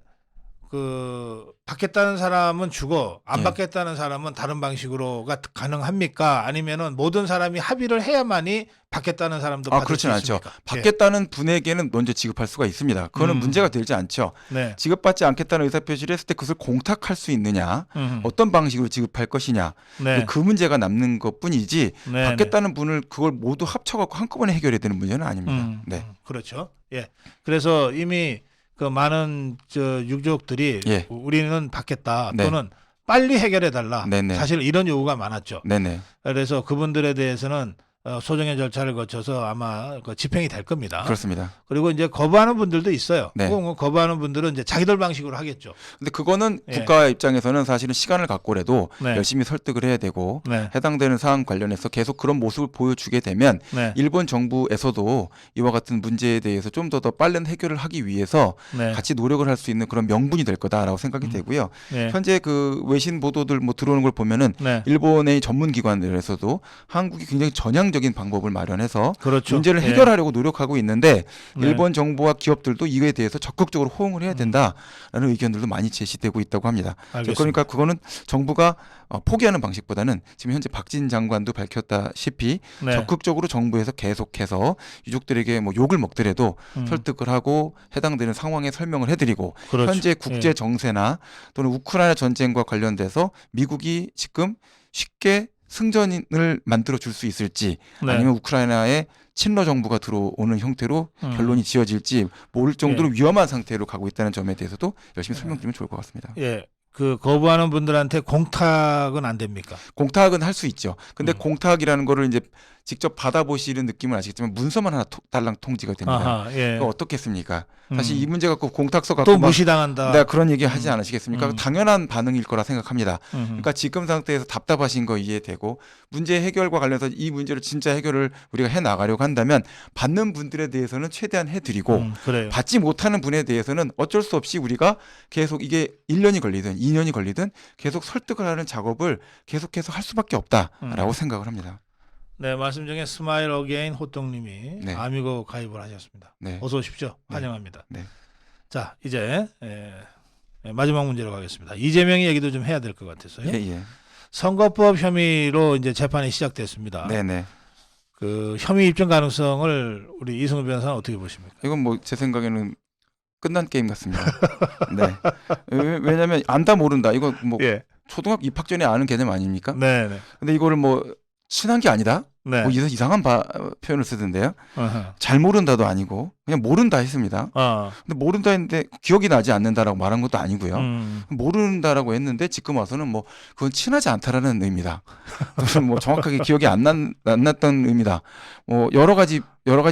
그 받겠다는 사람은 주고 안 예. 받겠다는 사람은 다른 방식으로가 가능합니까? 아니면은 모든 사람이 합의를 해야만이 받겠다는 사람도 받을 수 그렇지는 않죠. 있습니까? 받겠다는 분에게는 먼저 지급할 수가 있습니다. 그거는 문제가 되지 않죠. 네. 지급받지 않겠다는 의사표시를 했을 때 그것을 공탁할 수 있느냐, 어떤 방식으로 지급할 것이냐, 네. 그 문제가 남는 것뿐이지 네. 받겠다는 분을 그걸 모두 합쳐갖고 한꺼번에 해결해야 되는 문제는 아닙니다. 네. 그렇죠. 예. 그래서 이미 그 많은 유족들이 예. 우리는 받겠다 네. 또는 빨리 해결해 달라. 네네. 사실 이런 요구가 많았죠. 네네. 그래서 그분들에 대해서는 소정의 절차를 거쳐서 아마 그 집행이 될 겁니다. 그렇습니다. 그리고 이제 거부하는 분들도 있어요. 네. 그 거부하는 분들은 이제 자기들 방식으로 하겠죠. 근데 그거는 예. 국가 입장에서는 사실은 시간을 갖고라도 네. 열심히 설득을 해야 되고 네. 해당되는 사안 관련해서 계속 그런 모습을 보여주게 되면 네. 일본 정부에서도 이와 같은 문제에 대해서 좀 더 빠른 해결을 하기 위해서 네. 같이 노력을 할 수 있는 그런 명분이 될 거다라고 생각이 되고요. 네. 현재 그 외신 보도들 뭐 들어오는 걸 보면은 네. 일본의 전문 기관들에서도 한국이 굉장히 전향적인 방법을 마련해서 그렇죠. 문제를 예. 해결하려고 노력하고 있는데 네. 일본 정부와 기업들도 이거에 대해서 적극적으로 호응을 해야 된다라는 의견들도 많이 제시되고 있다고 합니다. 알겠습니다. 그러니까 그거는 정부가 포기하는 방식보다는 지금 현재 박진 장관도 밝혔다시피 네. 적극적으로 정부에서 계속해서 유족들에게 뭐 욕을 먹더라도 설득을 하고 해당되는 상황에 설명을 해드리고 그렇죠. 현재 국제 정세나 또는 우크라이나 전쟁과 관련돼서 미국이 지금 쉽게 승전을 만들어 줄 수 있을지 네. 아니면 우크라이나에 친러 정부가 들어오는 형태로 결론이 지어질지 모를 정도로 예. 위험한 상태로 가고 있다는 점에 대해서도 열심히 설명드리면 좋을 것 같습니다. 예. 그 거부하는 분들한테 공탁은 안 됩니까? 공탁은 할 수 있죠. 근데 공탁이라는 거를 이제 직접 받아보시는 느낌은 아시겠지만 문서만 하나 달랑 통지가 됩니다. 아하, 예. 그거 어떻겠습니까? 사실 이 문제 갖고 공탁서 갖고 또 막 무시당한다. 내가 그런 얘기 하지 않으시겠습니까? 당연한 반응일 거라 생각합니다. 음. 그러니까 지금 상태에서 답답하신 거 이해되고 문제 해결과 관련해서 이 문제를 진짜 해결을 우리가 해 나가려고 한다면 받는 분들에 대해서는 최대한 해드리고 그래요. 받지 못하는 분에 대해서는 어쩔 수 없이 우리가 계속 이게 1년이 걸리든 2년이 걸리든 계속 설득을 하는 작업을 계속해서 할 수밖에 없다라고 생각을 합니다. 네, 말씀 중에 스마일 어게인 호떡님이 네. 아미고 가입을 하셨습니다. 네. 어서 오십시오. 네. 환영합니다. 네. 자, 이제 마지막 문제로 가겠습니다. 이재명이 얘기도 좀 해야 될 것 같아서요. 예. 선거법 혐의로 이제 재판이 시작됐습니다. 네네. 그 혐의 입증 가능성을 우리 이승우 변호사는 어떻게 보십니까? 이건 뭐 제 생각에는 끝난 게임 같습니다. 네. 왜냐하면 안다 모른다. 이거 뭐 예. 초등학교 입학 전에 아는 개념 아닙니까? 네, 네. 근데 이거를 뭐 친한 게 아니다. 네. 뭐 이상한 표현을 쓰던데요. 어허. 잘 모른다도 아니고 그냥 모른다 했습니다. 근데 모른다 했는데 기억이 나지 않는다라고 말한 것도 아니고요. 모른다라고 했는데 지금 와서는 뭐 그건 친하지 않다라는 의미다. 또는 뭐 정확하게 기억이 안 났던 의미다. 뭐 여러 가지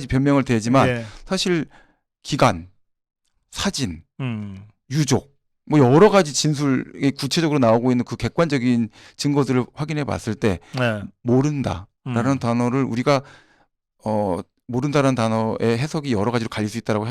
변명을 대지만 예. 사실 기간, 사진, 음. 유족 뭐 여러 가지 진술이 구체적으로 나오고 있는 그 객관적인 증거들을 확인해 봤을 때 네. 모른다라는 단어를 우리가 모른다라는 단어의 해석이 여러 가지로 갈릴 수 있다라고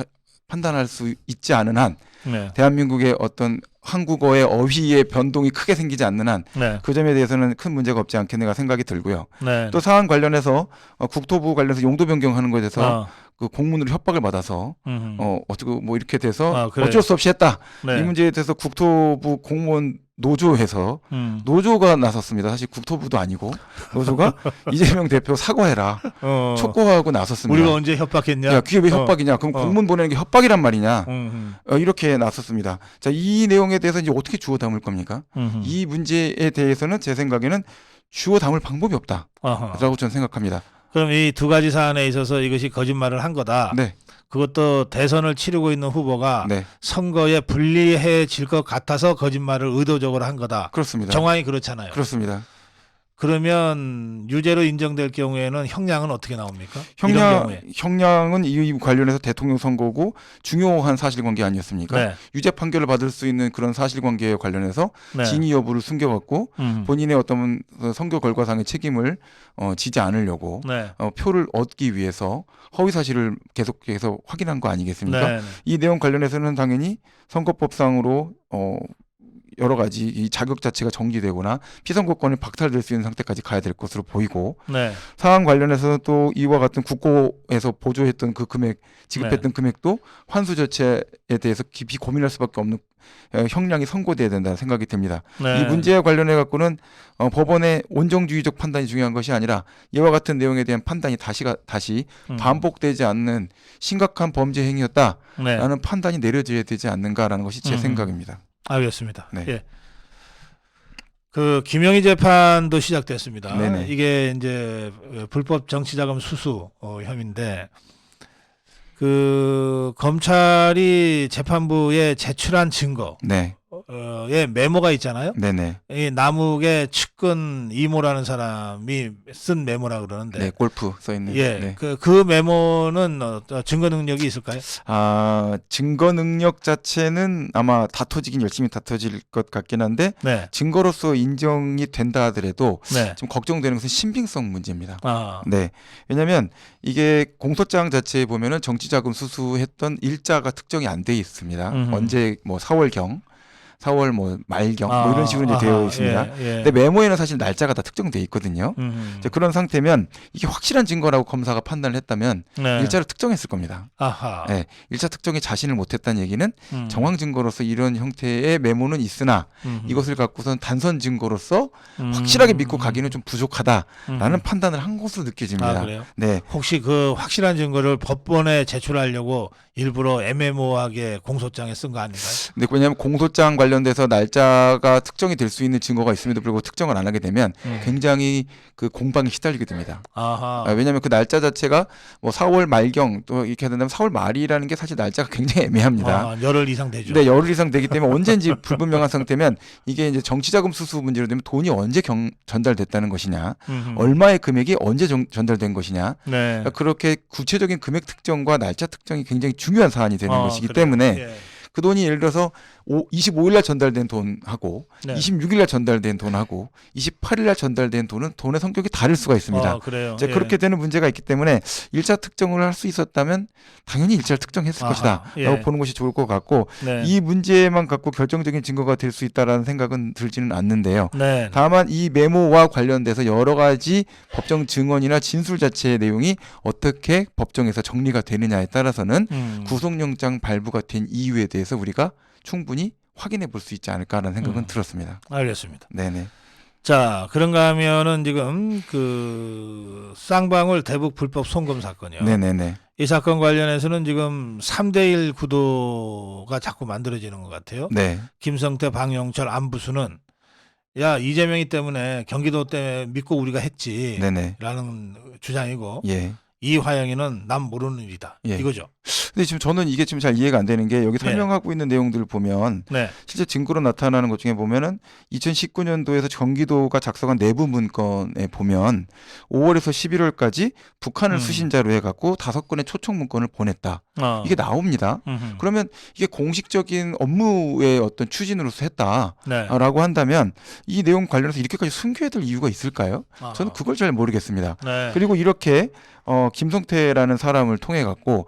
판단할 수 있지 않은 한 네. 대한민국의 어떤 한국어의 어휘의 변동이 크게 생기지 않는 한 그 네. 점에 대해서는 큰 문제가 없지 않겠는가 생각이 들고요. 네. 또 사안 관련해서 국토부 관련해서 용도 변경하는 것에 대해서 그 공문으로 협박을 받아서 어떻게 뭐 이렇게 돼서 아, 그래요? 어쩔 수 없이 했다. 네. 이 문제에 대해서 국토부 공무원 노조에서 노조가 나섰습니다. 사실 국토부도 아니고 노조가 이재명 대표 사과해라 촉구하고 나섰습니다. 우리가 언제 협박했냐? 야, 그게 왜 협박이냐? 그럼 공문 보내는 게 협박이란 말이냐? 음. 이렇게 나섰습니다. 자, 이 내용에 대해서 이제 어떻게 주워 담을 겁니까? 이 문제에 대해서는 제 생각에는 주워 담을 방법이 없다라고 아하. 저는 생각합니다. 그럼 이 두 가지 사안에 있어서 이것이 거짓말을 한 거다. 네, 그것도 대선을 치르고 있는 후보가 네, 선거에 불리해질 것 같아서 거짓말을 의도적으로 한 거다. 그렇습니다. 정황이 그렇잖아요. 그렇습니다. 그러면 유죄로 인정될 경우에는 형량은 어떻게 나옵니까? 이런 경우에. 형량은 이 관련해서 대통령 선거고 중요한 사실관계 아니었습니까? 네. 유죄 판결을 받을 수 있는 그런 사실관계에 관련해서 네. 진위 여부를 숨겨갖고 음. 본인의 어떤 선거 결과상의 책임을 지지 않으려고 네. 표를 얻기 위해서 허위 사실을 계속해서 확인한 거 아니겠습니까? 네. 이 내용 관련해서는 당연히 선거법상으로 여러 가지 이 자격 자체가 정지되거나 피선거권이 박탈될 수 있는 상태까지 가야 될 것으로 보이고 네. 사안 관련해서 또 이와 같은 국고에서 보조했던 그 금액 지급했던 금액도 환수 자체에 대해서 깊이 고민할 수밖에 없는 형량이 선고돼야 된다는 생각이 듭니다. 네. 이 문제와 관련해 갖고는 법원의 온정주의적 판단이 중요한 것이 아니라 이와 같은 내용에 대한 판단이 다시 반복되지 않는 심각한 범죄 행위였다라는 네. 판단이 내려져야 되지 않는가라는 것이 제 생각입니다. 알겠습니다. 네. 예. 그 김영희 재판도 시작됐습니다. 네네. 이게 이제 불법 정치자금 수수 혐의인데 그 검찰이 재판부에 제출한 증거 네, 에 메모가 있잖아요. 네네, 이 남욱의 측근 이모라는 사람이 쓴 메모라 그러는데 네, 골프 써 있는. 예, 네. 그 메모는 증거 능력이 있을까요? 증거 능력 자체는 아마 열심히 다퉈질 것 같긴 한데 네, 증거로서 인정이 된다 하더라도 네, 좀 걱정되는 것은 신빙성 문제입니다. 아, 네, 왜냐하면 이게 공소장 자체에 보면은 정치자금 수수했던 일자가 특정이 안 돼 있습니다. 언제 뭐 4월경, 4월 뭐 말경 뭐 이런 식으로 이제 되어 있습니다. 예, 예. 근데 메모에는 사실 날짜가 다 특정돼 있거든요. 이제 그런 상태면 이게 확실한 증거라고 검사가 판단을 했다면 네. 일자를 특정했을 겁니다. 아하. 네, 일자 특정에 자신을 못했다는 얘기는 음. 정황 증거로서 이런 형태의 메모는 있으나 이것을 갖고선 단선 증거로서 확실하게 믿고 가기는 좀 부족하다라는 판단을 한 것으로 느껴집니다. 아, 그래요? 네, 혹시 그 확실한 증거를 법원에 제출하려고 일부러 애매모호하게 공소장에 쓴 거 아닌가요? 근데 왜냐하면 공소장 관련돼서 날짜가 특정이 될 수 있는 증거가 있음에도 불구하고 특정을 안 하게 되면 굉장히 그 공방에 시달리게 됩니다. 아하. 왜냐하면 그 날짜 자체가 뭐 4월 말경 또 이렇게 된다면 4월 말이라는 게 사실 날짜가 굉장히 애매합니다. 열흘 이상 되죠. 네, 열흘 이상 되기 때문에 언제인지 불분명한 상태면 이게 이제 정치자금 수수 문제로 되면 돈이 언제 전달됐다는 것이냐, 얼마의 금액이 언제 전달된 것이냐, 네. 그러니까 그렇게 구체적인 금액 특정과 날짜 특정이 굉장히 중요한 사안이 되는 것이기 그래요. 때문에 예. 그 돈이 예를 들어서 25일 날 전달된 돈하고 네. 26일 날 전달된 돈하고 28일 날 전달된 돈은 돈의 성격이 다를 수가 있습니다. 그래요. 이제 예. 그렇게 되는 문제가 있기 때문에 일자 특정을 할 수 있었다면 당연히 일자를 특정했을 아하, 것이다라고 예. 보는 것이 좋을 것 같고 네. 이 문제만 갖고 결정적인 증거가 될 수 있다라는 생각은 들지는 않는데요. 네. 다만 이 메모와 관련돼서 여러 가지 법정 증언이나 진술 자체의 내용이 어떻게 법정에서 정리가 되느냐에 따라서는 구속영장 발부가 된 이유에 대해서 우리가 충분히 확인해 볼 수 있지 않을까라는 생각은 들었습니다. 알겠습니다. 네네. 자, 그런가 하면은 지금 그 쌍방울 대북 불법 송금 사건이요. 네네네. 이 사건 관련해서는 지금 3대1 구도가 자꾸 만들어지는 것 같아요. 네. 김성태, 방영철, 안부수는 야, 이재명이 때문에 경기도 때문에 믿고 우리가 했지. 네네. 라는 주장이고 예. 이화영이는 남 모르는 일이다. 예. 이거죠. 근데 지금 저는 이게 지금 잘 이해가 안 되는 게 여기 설명하고 있는 내용들을 보면 네. 실제 증거로 나타나는 것 중에 보면은 2019년도에서 경기도가 작성한 내부 문건에 보면 5월에서 11월까지 북한을 수신자로 해갖고 5건의 초청 문건을 보냈다. 이게 나옵니다. 그러면 이게 공식적인 업무의 어떤 추진으로서 했다라고 네. 한다면 이 내용 관련해서 이렇게까지 숨겨야 될 이유가 있을까요? 저는 그걸 잘 모르겠습니다. 네. 그리고 이렇게 김성태라는 사람을 통해 갖고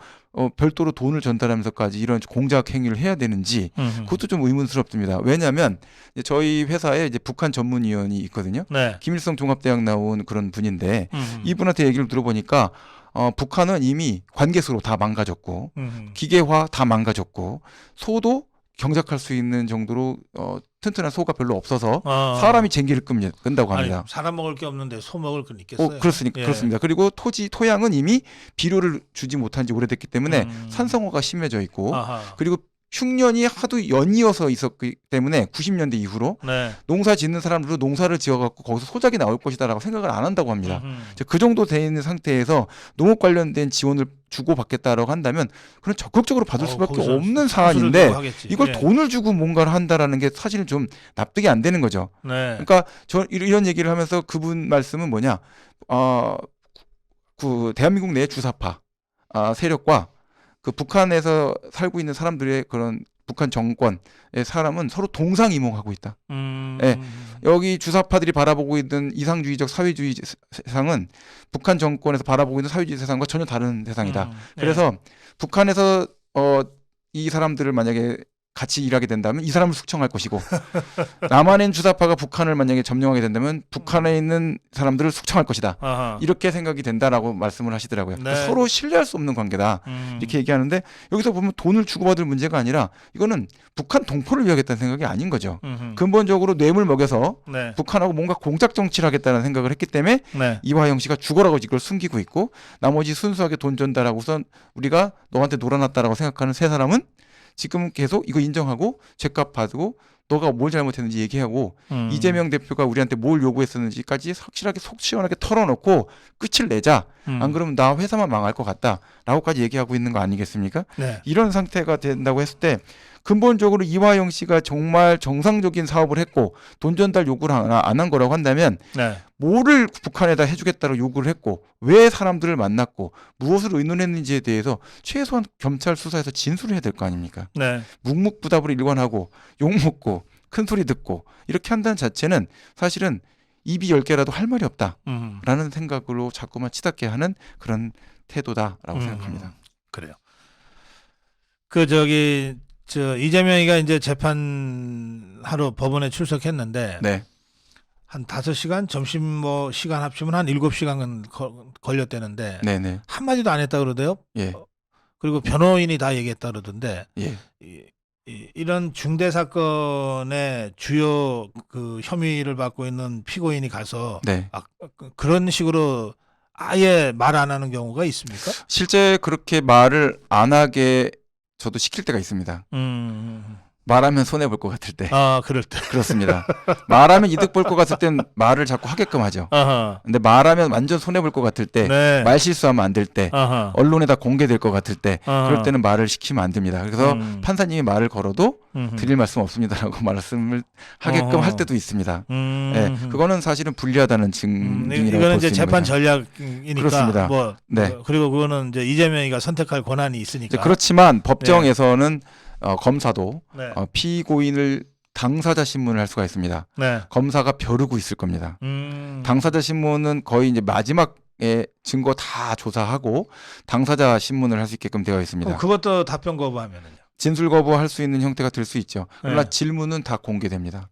별도로 돈을 전달하면서까지 이런 공작 행위를 해야 되는지 그것도 좀 의문스럽습니다. 왜냐하면 이제 저희 회사에 이제 북한 전문위원이 있거든요. 네. 김일성 종합대학 나온 그런 분인데 음. 이분한테 얘기를 들어보니까 북한은 이미 관계수로 다 망가졌고 기계화 다 망가졌고 소도 경작할 수 있는 정도로 튼튼한 소가 별로 없어서 사람이 쟁기를 끈다고 합니다. 아니, 사람 먹을 게 없는데 소 먹을 건 있겠어요? 예. 그렇습니다. 그리고 토양은 이미 비료를 주지 못한 지 오래됐기 때문에 음. 산성어가 심해져 있고 아하. 그리고 흉년이 하도 연이어서 있었기 때문에 90년대 이후로 네. 농사 짓는 사람들도 농사를 지어갖고 거기서 소작이 나올 것이다라고 생각을 안 한다고 합니다. 이제 그 정도 돼 있는 상태에서 농업 관련된 지원을 주고받겠다라고 한다면 그건 적극적으로 받을 수밖에 거기서 없는 수수료도 사안인데 하겠지. 이걸 예. 돈을 주고 뭔가를 한다라는 게 사실은 좀 납득이 안 되는 거죠. 네. 그러니까 저 이런 얘기를 하면서 그분 말씀은 뭐냐? 그 대한민국 내 주사파 세력과 그 북한에서 살고 있는 사람들의 그런 북한 정권의 사람은 서로 동상이몽하고 있다. 예. 여기 주사파들이 바라보고 있는 이상주의적 사회주의 세상은 북한 정권에서 바라보고 있는 사회주의 세상과 전혀 다른 세상이다. 그래서 북한에서 이 사람들을 만약에 같이 일하게 된다면 이 사람을 숙청할 것이고 남한에 있는 주사파가 북한을 만약에 점령하게 된다면 북한에 있는 사람들을 숙청할 것이다. 아하. 이렇게 생각이 된다라고 말씀을 하시더라고요. 네. 그러니까 서로 신뢰할 수 없는 관계다. 이렇게 얘기하는데 여기서 보면 돈을 주고받을 문제가 아니라 이거는 북한 동포를 위하겠다는 생각이 아닌 거죠. 근본적으로 뇌물 먹여서 네. 북한하고 뭔가 공작 정치를 하겠다는 생각을 했기 때문에 네. 이화영 씨가 죽어라고 이걸 숨기고 있고 나머지 순수하게 돈 전달하고선 우리가 너한테 놀아놨다라고 생각하는 세 사람은 지금 계속 이거 인정하고 죗값 받고 너가 뭘 잘못했는지 얘기하고 이재명 대표가 우리한테 뭘 요구했었는지까지 확실하게 속 시원하게 털어놓고 끝을 내자. 안 그러면 나 회사만 망할 것 같다라고까지 얘기하고 있는 거 아니겠습니까? 네. 이런 상태가 된다고 했을 때 근본적으로 이화영 씨가 정말 정상적인 사업을 했고 돈 전달 요구를 안 한 거라고 한다면 네. 뭐를 북한에다 해주겠다고 요구를 했고 왜 사람들을 만났고 무엇을 의논했는지에 대해서 최소한 경찰 수사에서 진술을 해야 될 거 아닙니까? 네. 묵묵부답으로 일관하고 욕먹고 큰소리 듣고 이렇게 한다는 자체는 사실은 입이 10개라도 할 말이 없다라는 생각으로 자꾸만 치닫게 하는 그런 태도다라고 생각합니다. 그래요. 저 이재명이가 이제 재판하러 법원에 출석했는데 네. 한 5시간 점심 뭐 시간 합치면 한 7시간은 걸렸대는데 네네. 한마디도 안 했다 그러대요. 예. 그리고 변호인이 다 얘기했다 그러던데 예. 이런 중대 사건의 주요 그 혐의를 받고 있는 피고인이 가서 네. 그런 식으로 아예 말 안 하는 경우가 있습니까? 실제 그렇게 말을 안 하게 저도 시킬 때가 있습니다. 말하면 손해 볼 것 같을 때. 그럴 때. 그렇습니다. 말하면 이득 볼 것 같을 땐 말을 자꾸 하게끔 하죠. 아하. 근데 말하면 완전 손해 볼 것 같을 때, 네. 말 실수하면 안 될 때, 아하. 언론에다 공개될 것 같을 때, 아하. 그럴 때는 말을 시키면 안 됩니다. 그래서 판사님이 말을 걸어도 드릴 말씀 없습니다라고 말씀을 하게끔 할 때도 있습니다. 네, 그거는 사실은 불리하다는 증빙이라고 이거는 볼 이제 수 있는 재판 거죠. 전략이니까 그렇습니다. 뭐 네. 그리고 그거는 이제 이재명이가 선택할 권한이 있으니까. 그렇지만 법정에서는 검사도 네. 피고인을 당사자 신문을 할 수가 있습니다. 네. 검사가 벼르고 있을 겁니다. 당사자 신문은 거의 이제 마지막에 증거 다 조사하고 당사자 신문을 할 수 있게끔 되어 있습니다. 그것도 답변 거부하면은요. 진술 거부할 수 있는 형태가 될 수 있죠. 그러나 네. 질문은 다 공개됩니다.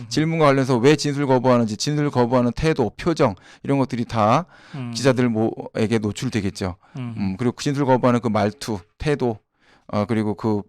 질문과 음. 관련해서 왜 진술 거부하는지, 진술 거부하는 태도, 표정 이런 것들이 다 기자들에게 노출되겠죠. 그리고 진술 거부하는 그 말투, 태도, 그리고 그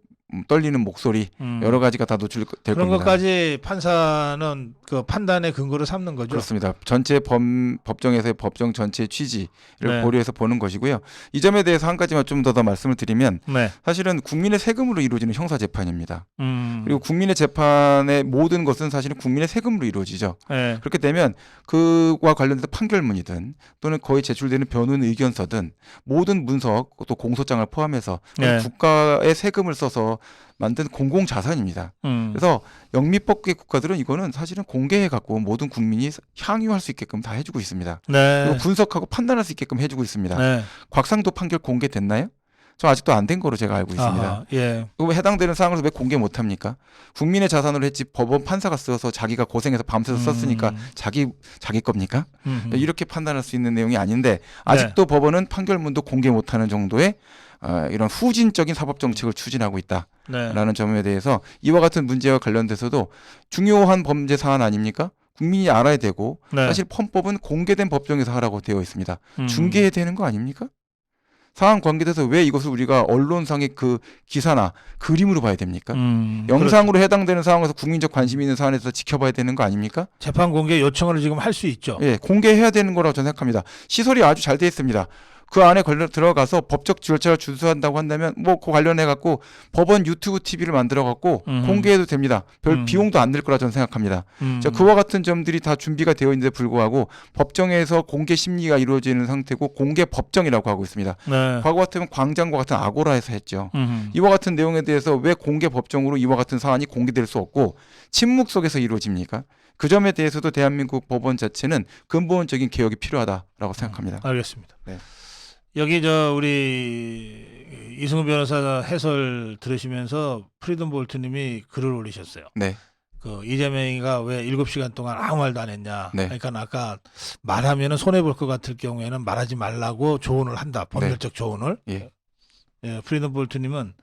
떨리는 목소리 여러 가지가 다 노출될 겁니다. 그런 것까지 판사는 그 판단의 근거로 삼는 거죠. 그렇습니다. 전체 법정에서의 법정 전체의 취지를 네. 고려해서 보는 것이고요. 이 점에 대해서 한 가지만 좀 더 말씀을 드리면 네. 사실은 국민의 세금으로 이루어지는 형사 재판입니다. 그리고 그리고 국민의 재판의 모든 것은 사실은 국민의 세금으로 이루어지죠. 네. 그렇게 되면 그와 관련돼서 판결문이든 또는 거의 제출되는 변호인 의견서든 모든 문서 또 공소장을 포함해서 네. 국가의 세금을 써서 만든 공공자산입니다. 그래서 영미법계 국가들은 이거는 사실은 공개해 갖고 모든 국민이 향유할 수 있게끔 다 해주고 있습니다. 네. 그리고 분석하고 판단할 수 있게끔 해주고 있습니다. 네. 곽상도 판결 공개됐나요? 저 아직도 안 된 거로 제가 알고 있습니다. 아하, 예. 왜 해당되는 사항을 왜 공개 못 합니까? 국민의 자산으로 했지 법원 판사가 써서 자기가 고생해서 밤새서 썼으니까 자기 겁니까? 이렇게 판단할 수 있는 내용이 아닌데 아직도 법원은 판결문도 공개 못하는 정도의 이런 후진적인 사법 정책을 추진하고 있다라는 네. 점에 대해서 이와 같은 문제와 관련돼서도 중요한 범죄 사안 아닙니까? 국민이 알아야 되고 네. 사실 헌법은 공개된 법정에서 하라고 되어 있습니다. 음. 중개해야 되는 거 아닙니까? 사안 관계돼서 왜 이것을 우리가 언론상의 그 기사나 그림으로 봐야 됩니까? 영상으로 해당되는 상황에서 국민적 관심이 있는 사안에서 지켜봐야 되는 거 아닙니까? 재판 공개 요청을 지금 할 수 있죠. 예, 공개해야 되는 거라고 저는 생각합니다. 시설이 아주 잘 돼 있습니다. 그 안에 들어가서 법적 절차를 준수한다고 한다면 뭐 그 관련해 갖고 법원 유튜브 TV를 만들어 갖고 공개해도 됩니다. 별 비용도 안 들 거라 저는 생각합니다. 자, 그와 같은 점들이 다 준비가 되어 있는데 불구하고 법정에서 공개 심리가 이루어지는 상태고 공개 법정이라고 하고 있습니다. 네. 과거 같으면 광장과 같은 아고라에서 했죠. 이와 같은 내용에 대해서 왜 공개 법정으로 이와 같은 사안이 공개될 수 없고 침묵 속에서 이루어집니까? 그 점에 대해서도 대한민국 법원 자체는 근본적인 개혁이 필요하다라고 생각합니다. 알겠습니다. 네. 여기 우리 이승우 변호사 해설 들으시면서 프리덤 볼트님이 글을 올리셨어요. 네. 그 이재명이가 왜 7시간 동안 아무 말도 안 했냐. 네. 그러니까 아까 말하면은 손해 볼 것 같을 경우에는 말하지 말라고 조언을 한다. 법률적 조언을. 예. 예, 프리덤 볼트님은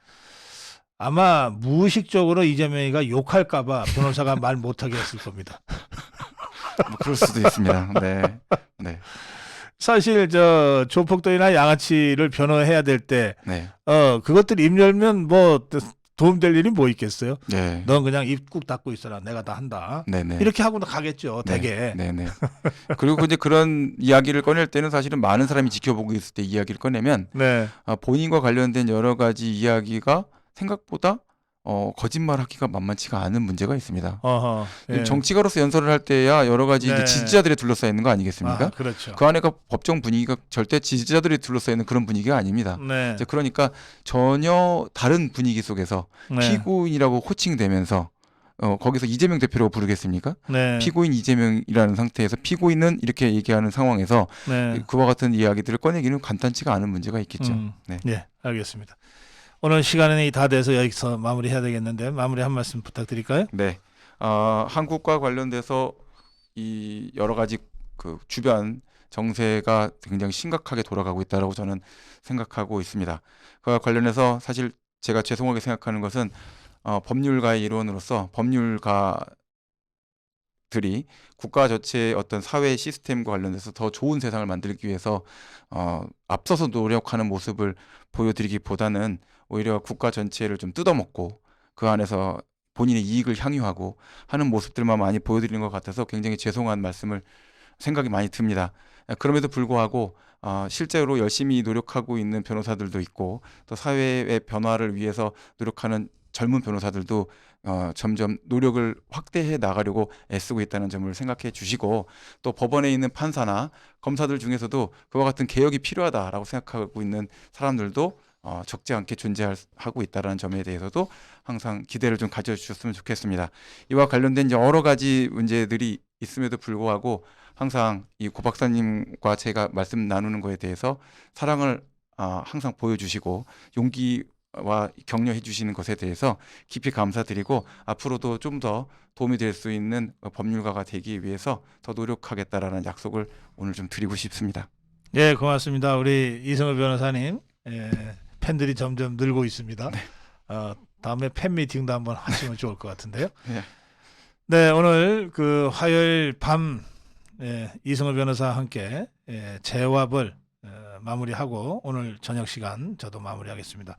아마 무의식적으로 이재명이가 욕할까봐 변호사가 말 못하게 했을 겁니다. 뭐 그럴 수도 있습니다. 네. 네. 사실 조폭들이나 양아치를 변호해야 될 때 네. 그것들 입 열면 뭐 도움될 일이 뭐 있겠어요? 네. 넌 그냥 입 꾹 닫고 있어라. 내가 다 한다. 네네. 이렇게 하고 가겠죠. 네. 되게. 네네. 그리고 이제 그런 이야기를 꺼낼 때는 사실은 많은 사람이 지켜보고 있을 때 이야기를 꺼내면 네. 본인과 관련된 여러 가지 이야기가 생각보다 거짓말하기가 만만치가 않은 문제가 있습니다. 어허. 예. 정치가로서 연설을 할 때야 여러 가지 네. 이제 지지자들에 둘러싸여 있는 거 아니겠습니까? 아, 그렇죠. 그 안에가 법정 분위기가 절대 지지자들이 둘러싸여 있는 그런 분위기가 아닙니다. 네. 이제 그러니까 전혀 다른 분위기 속에서 네. 피고인이라고 호칭되면서 거기서 이재명 대표라고 부르겠습니까? 네. 피고인 이재명이라는 상태에서 피고인은 이렇게 얘기하는 상황에서 네. 그와 같은 이야기들을 꺼내기는 간단치가 않은 문제가 있겠죠. 네. 네, 알겠습니다. 오늘 시간이 다 돼서 여기서 마무리해야 되겠는데 마무리 한 말씀 부탁드릴까요? 네. 한국과 관련돼서 이 여러 가지 그 주변 정세가 굉장히 심각하게 돌아가고 있다라고 저는 생각하고 있습니다. 그와 관련해서 사실 제가 죄송하게 생각하는 것은 법률가의 일원으로서 법률가들이 국가 전체의 어떤 사회 시스템과 관련돼서 더 좋은 세상을 만들기 위해서 앞서서 노력하는 모습을 보여드리기보다는 오히려 국가 전체를 좀 뜯어먹고 그 안에서 본인의 이익을 향유하고 하는 모습들만 많이 보여드리는 것 같아서 굉장히 죄송한 말씀을 생각이 많이 듭니다. 그럼에도 불구하고 실제로 열심히 노력하고 있는 변호사들도 있고 또 사회의 변화를 위해서 노력하는 젊은 변호사들도 점점 노력을 확대해 나가려고 애쓰고 있다는 점을 생각해 주시고 또 법원에 있는 판사나 검사들 중에서도 그와 같은 개혁이 필요하다라고 생각하고 있는 사람들도 적지 않게 존재하고 있다는 점에 대해서도 항상 기대를 좀 가져주셨으면 좋겠습니다. 이와 관련된 여러 가지 문제들이 있음에도 불구하고 항상 이 고 박사님과 제가 말씀 나누는 거에 대해서 사랑을 항상 보여주시고 용기와 격려해 주시는 것에 대해서 깊이 감사드리고 앞으로도 좀 더 도움이 될 수 있는 법률가가 되기 위해서 더 노력하겠다라는 약속을 오늘 좀 드리고 싶습니다. 예, 고맙습니다. 우리 이승우 변호사님. 예, 팬들이 점점 늘고 있습니다. 네. 다음에 팬 미팅도 한번 하시면 좋을 것 같은데요. 네. 네, 오늘 그 화요일 밤 이승우 변호사와 함께 재화벌 마무리하고 오늘 저녁 시간 저도 마무리하겠습니다.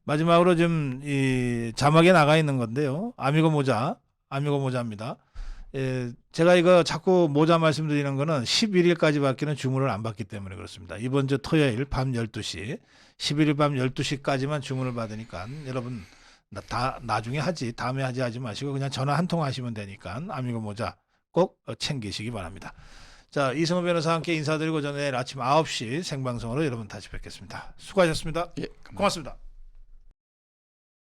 마지막으로 좀 이 자막에 나가 있는 건데요. 아미고 모자입니다. 제가 이거 자꾸 모자 말씀드리는 거는 11일까지밖에는 주문을 안 받기 때문에 그렇습니다. 이번 주 토요일 밤 12시, 11일 밤 12시까지만 주문을 받으니까 여러분 나중에 다음에 하지 마시고 그냥 전화 한 통 하시면 되니까 아미고 모자 꼭 챙기시기 바랍니다. 자, 이승우 변호사와 함께 인사드리고 저는 내일 아침 9시 생방송으로 여러분 다시 뵙겠습니다. 수고하셨습니다. 예, 고맙습니다.